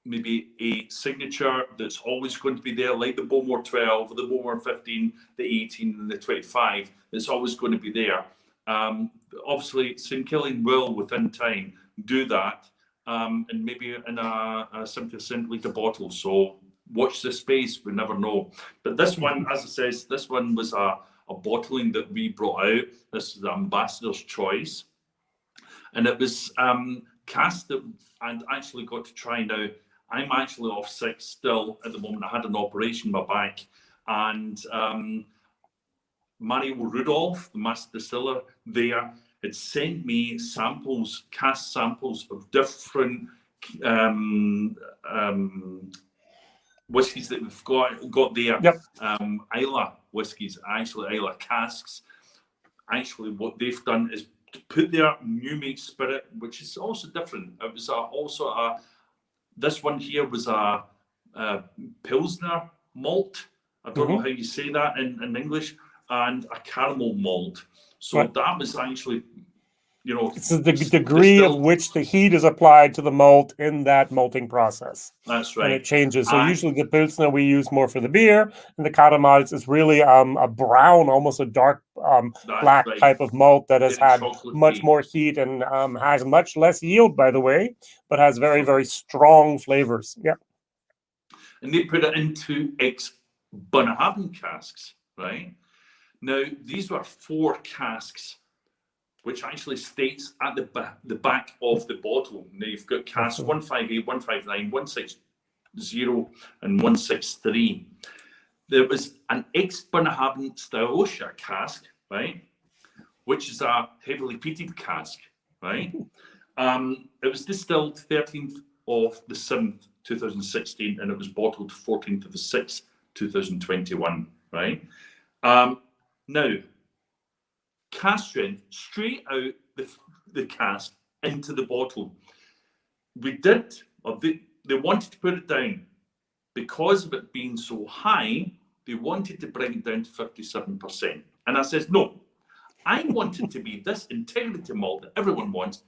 maybe a signature that's always going to be there, like the Bowmore 12, the Bowmore 15, the 18, and the 25. It's always going to be there. Obviously, St. Kilian will, within time, do that. And maybe in a 70% litre bottle. So watch this space, we never know. But this one, as it says, this one was a bottling that we brought out. This is the Ambassador's Choice. And it was cast that I'd actually got to try now I'm actually off sick still at the moment. I had an operation in my back, and Mario Rudolf, the master distiller there, had sent me samples, cask samples of different whiskies that we've got there. Yep. Islay whiskies, actually Islay casks. Actually, what they've done is to put their new made spirit, which is also different. It was this one here was a Pilsner malt. I don't know how you say that in English, and a caramel malt. So that was actually, it's the degree of which the heat is applied to the malt in that malting process. That's right. And it changes. So usually the Pilsner we use more for the beer, and the caramels is really a brown, almost a dark black type of malt that has had much more heat and has much less yield, by the way, but has very, very strong flavors. Yeah. And they put it into ex-Bunnahabhain casks, right? Now, these were 4 casks, which actually states at the back of the bottle. Now, you've got casks 158, 159, 160, and 163. There was an ex-Bunnahabhain Stauosha cask, right, which is a heavily peated cask, right? It was distilled 13th of the 7th, 2016, and it was bottled 14th of the 6th, 2021, right? Now, cask strength, straight out the cask into the bottle. They wanted to put it down. Because of it being so high, they wanted to bring it down to 57%. And I says, no, I want it to be this integrity malt that everyone wants.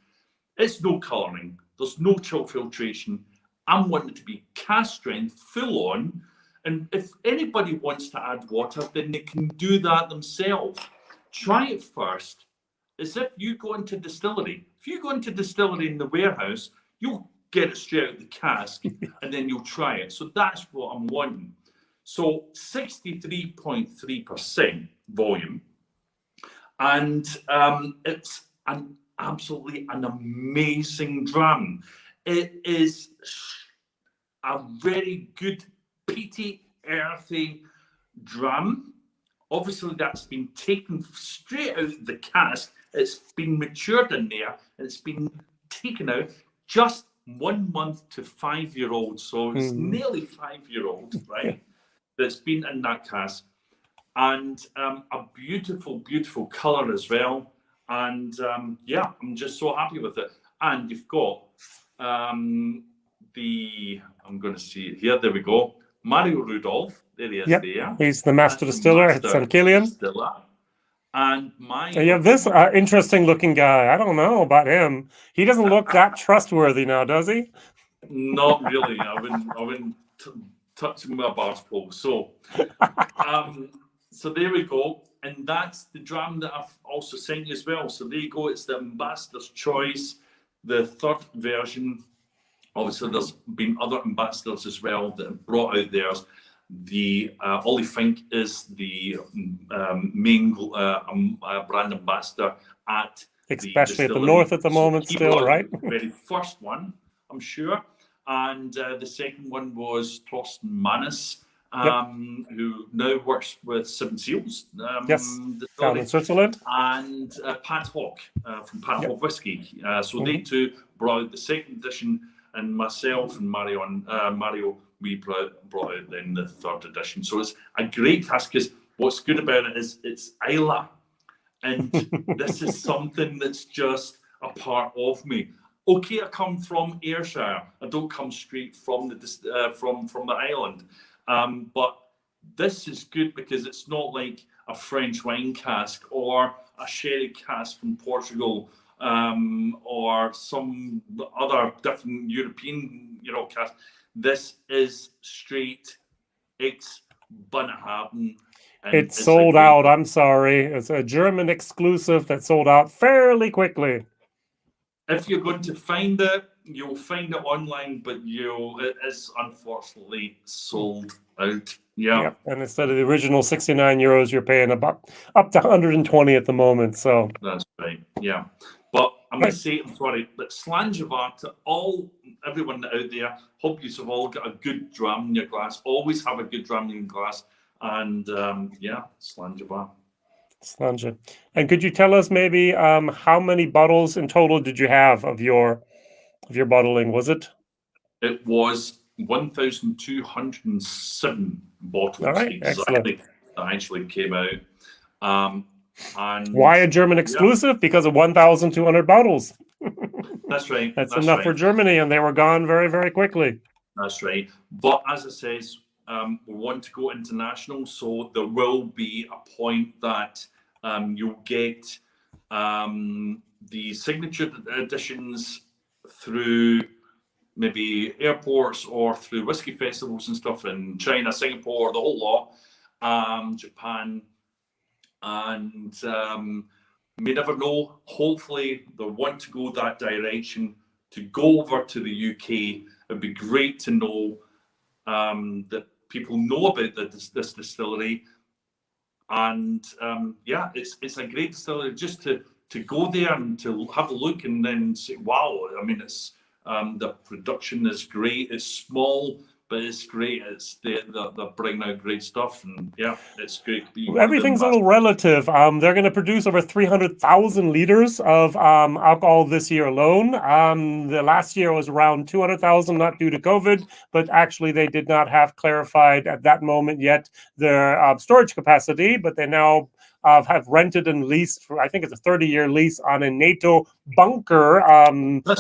It's no colouring. There's no chill filtration. I'm wanting it to be cask strength, full on. And if anybody wants to add water, then they can do that themselves. Try it first. As if you go into distillery. If you go into distillery in the warehouse, you'll get it straight out of the cask and then you'll try it. So that's what I'm wanting. So 63.3% volume. And it's absolutely an amazing dram. It is a very good peaty, earthy dram. Obviously, that's been taken straight out of the cask. It's been matured in there, and it's been taken out just 1 month to 5-year-old. So it's nearly 5-year-old, right? That's been in that cask. And a beautiful, beautiful colour as well. And yeah, I'm just so happy with it. And you've got I'm going to see it here. There we go. Mario Rudolf. There he is there. He's the master distiller at St. Kilian. And you have this interesting looking guy. I don't know about him. He doesn't look that trustworthy now, does he? Not really. I wouldn't touch him with a barge pole. So, so there we go. And that's the dram that I've also sent you as well. So there you go. It's the Ambassador's Choice, the 3rd version. Obviously, there's been other ambassadors as well that have brought out theirs. The Ollie Fink is the main brand ambassador at especially at the north at the moment, still, right? The very first one, I'm sure. And the second one was Thorsten Mannes, who now works with Seven Seals. Down in Switzerland. And Pat Hawk from Pat Hawk Whisky. So they two brought out the 2nd edition, and myself and Mario, we brought out then the 3rd edition. So it's a great cask, because what's good about it is it's Islay. And this is something that's just a part of me. Okay, I come from Ayrshire. I don't come straight from the island. But this is good because it's not like a French wine cask or a sherry cask from Portugal, or some other different European, cask. This is straight ex-Bunnahabhain. It's sold out. I'm sorry. It's a German exclusive that sold out fairly quickly. If you're going to find it, you'll find it online, but it is unfortunately sold out. Yeah. And instead of the original €69, you're paying about up to 120 at the moment. So that's right. Yeah. But I'm going to say, I'm sorry, but Slanjava to all everyone out there, hope you've all got a good dram in your glass. Always have a good dram in your glass. And yeah, Slanger Bar. Slanger. And could you tell us maybe how many bottles in total did you have of your bottling? Was it? It was 1,207 bottles All right, exactly that actually came out. And why a German exclusive? Because of 1,200 bottles. That's right. That's enough for Germany, and they were gone very, very quickly. That's right. But as I says, we want to go international, so there will be a point that you'll get the signature editions through maybe airports or through whiskey festivals and stuff in China, Singapore, the whole lot, Japan, and we never know. Hopefully, they want to go that direction to go over to the UK. It'd be great to know that people know about this distillery, and yeah, it's a great distillery. Just to go there and to have a look and then say, wow! I mean, it's the production is great. It's small, but it's great. It's they're bringing out great stuff, and yeah, it's great. Everything's a little relative. They're going to produce over 300,000 liters of alcohol this year alone. The last year was around 200,000, not due to COVID, but actually they did not have clarified at that moment yet their storage capacity, but they now have rented and leased for, I think it's a 30-year lease on a NATO bunker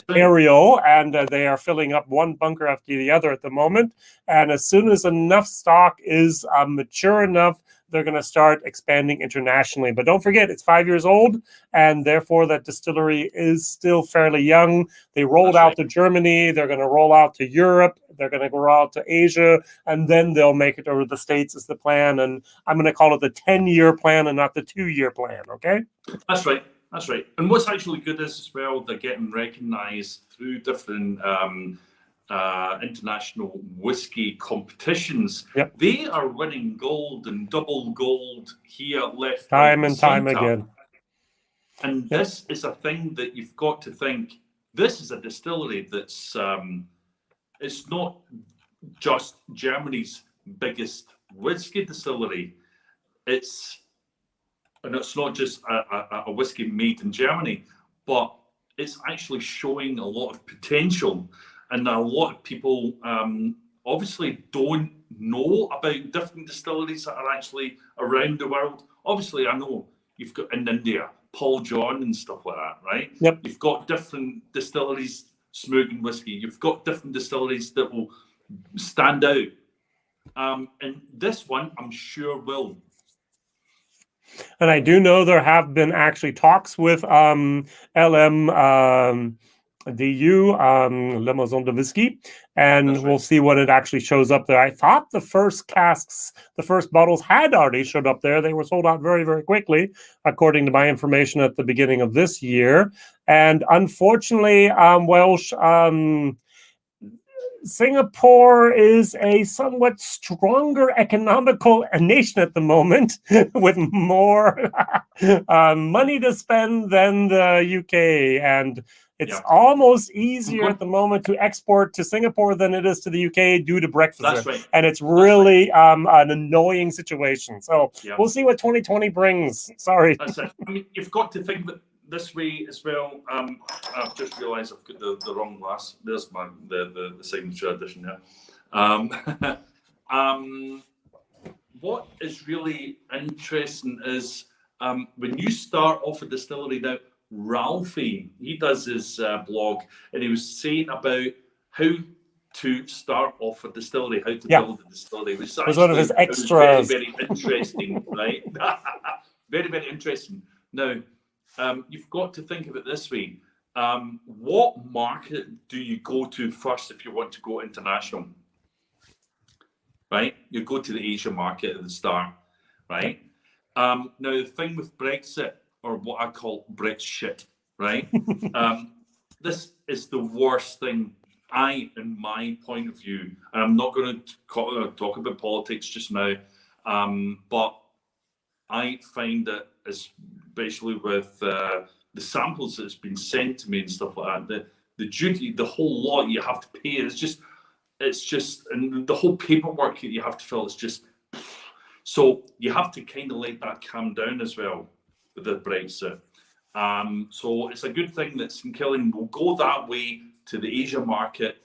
aerial, and they are filling up one bunker after the other at the moment. And as soon as enough stock is mature enough, they're going to start expanding internationally. But don't forget, it's 5 years old, and therefore that distillery is still fairly young. They rolled out to Germany. They're going to roll out to Europe. They're going to go out to Asia, and then they'll make it over to the States is the plan. And I'm going to call it the 10-year plan and not the 2-year plan, okay? That's right. That's right. And what's actually good is as well, they're getting recognised through different international whiskey competitions. Yep. They are winning gold and double gold here, left, time right, and time again. And this is a thing that you've got to think. This is a distillery that's it's not just Germany's biggest whiskey distillery. It's not just a whiskey made in Germany, but it's actually showing a lot of potential. And a lot of people obviously don't know about different distilleries that are actually around the world. Obviously, I know you've got in India, Paul John and stuff like that, right? Yep. You've got different distilleries smoking whiskey. You've got different distilleries that will stand out. And this one, I'm sure will. And I do know there have been actually talks with LM DU, Le Maison de Whisky, and we'll see when it actually shows up there. I thought the first casks, the first bottles had already showed up there. They were sold out very, very quickly, according to my information at the beginning of this year. And unfortunately, Welsh, Singapore is a somewhat stronger economical nation at the moment with more money to spend than the UK. And it's almost easier at the moment to export to Singapore than it is to the UK due to Brexit. That's right. And it's really an annoying situation. So we'll see what 2020 brings. Sorry. That's it. I mean, you've got to think of it this way as well. I've just realised I've got the wrong glass. There's the signature edition there. What is really interesting is when you start off a distillery now, Ralphie, he does his blog, and he was saying about how to start off a distillery, how to build a distillery, which was one of his extras. Very, very interesting, right? Very, very interesting. Now, you've got to think of it this way. What market do you go to first if you want to go international? Right? You go to the Asian market at the start, right? Now, the thing with Brexit, or what I call Brexit, right? This is the worst thing, in my point of view, and I'm not going to talk about politics just now, but I find that, especially with the samples that's been sent to me and stuff like that, the duty, the whole lot you have to pay. It's just, and the whole paperwork that you have to fill is just. So you have to kind of let that calm down as well with the Brexit. So it's a good thing that St Kilian will go that way to the Asia market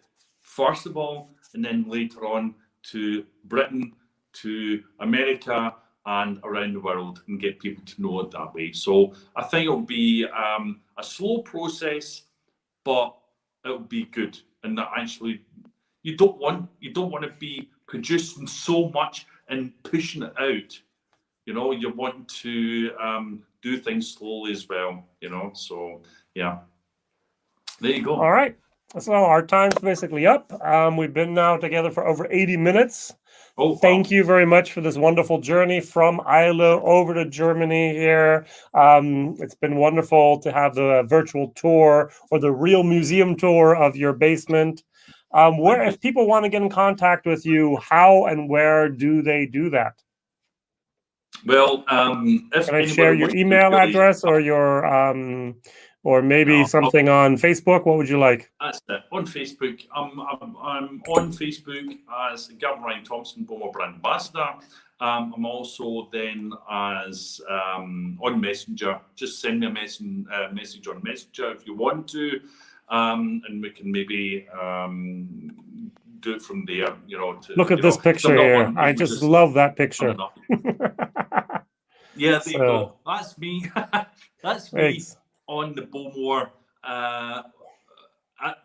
first of all, and then later on to Britain, to America, and around the world, and get people to know it that way. So I think it'll be a slow process, but it'll be good. And that actually, you don't want to be producing so much and pushing it out. You know, you want to do things slowly as well. You know, so yeah, there you go. All right. So our time's basically up. We've been now together for over 80 minutes. Oh, thank you very much for this wonderful journey from Islay over to Germany here. It's been wonderful to have the virtual tour or the real museum tour of your basement. Where, if people want to get in contact with you, how and where do they do that? Well, if can I share your email address or your or maybe something on Facebook? What would you like? That's it. On Facebook, I'm on Facebook as Gavin Ryan Thomson, Bowmore brand ambassador. I'm also then as on Messenger. Just send me a message on Messenger if you want to, and we can maybe do it from there. You know. Look at this picture here. I just love that picture. Yeah, there you go. That's me. That's me. Thanks. On the Bowmore,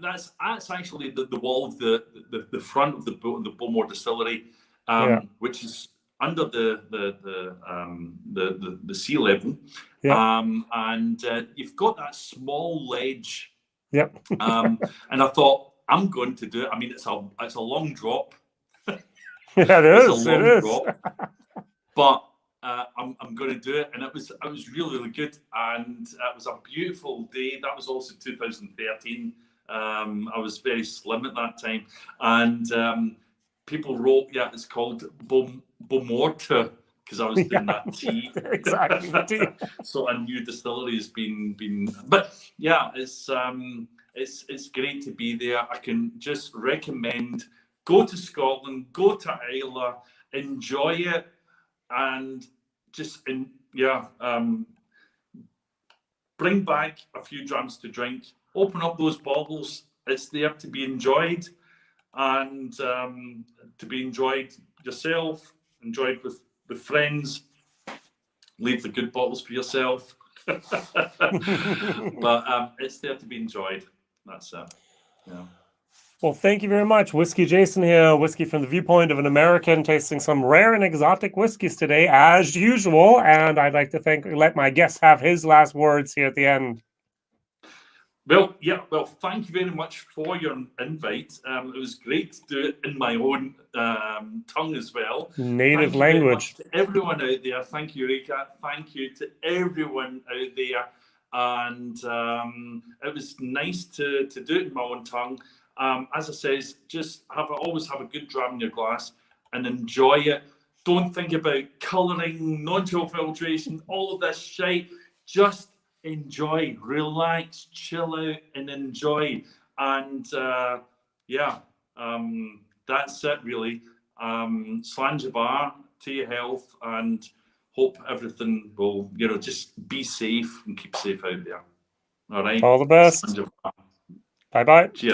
that's actually the wall of the front of the Bowmore distillery, which is under the sea level, and you've got that small ledge. Yep. And I thought I'm going to do it. I mean, it's a long drop. Yeah, it is. It's a long drop, but. I'm going to do it, and it was really good, and it was a beautiful day. That was also 2013. I was very slim at that time, and people wrote, "Yeah, it's called Bowmore," because I was doing that tea. Exactly, the tea. So a new distillery has been, but yeah, it's great to be there. I can just recommend go to Scotland, go to Islay, enjoy it. And just bring back a few drams to drink. Open up those bottles. It's there to be enjoyed, and to be enjoyed yourself, enjoyed with friends. Leave the good bottles for yourself. But it's there to be enjoyed. That's it. Yeah. Well, thank you very much. WhiskyJason here, whiskey from the viewpoint of an American, tasting some rare and exotic whiskeys today, as usual. And I'd like to let my guest have his last words here at the end. Well, thank you very much for your invite. It was great to do it in my own tongue as well. Native language. To everyone out there, thank you, Rika. Thank you to everyone out there. And it was nice to do it in my own tongue. As I says, just always have a good dram in your glass and enjoy it. Don't think about colouring, non-chill filtration, all of this shite. Just enjoy, relax, chill out, and enjoy. And that's it really. Slanjabar to your health, and hope everything will, just be safe and keep safe out there. All right. All the best. Bye bye. Cheers.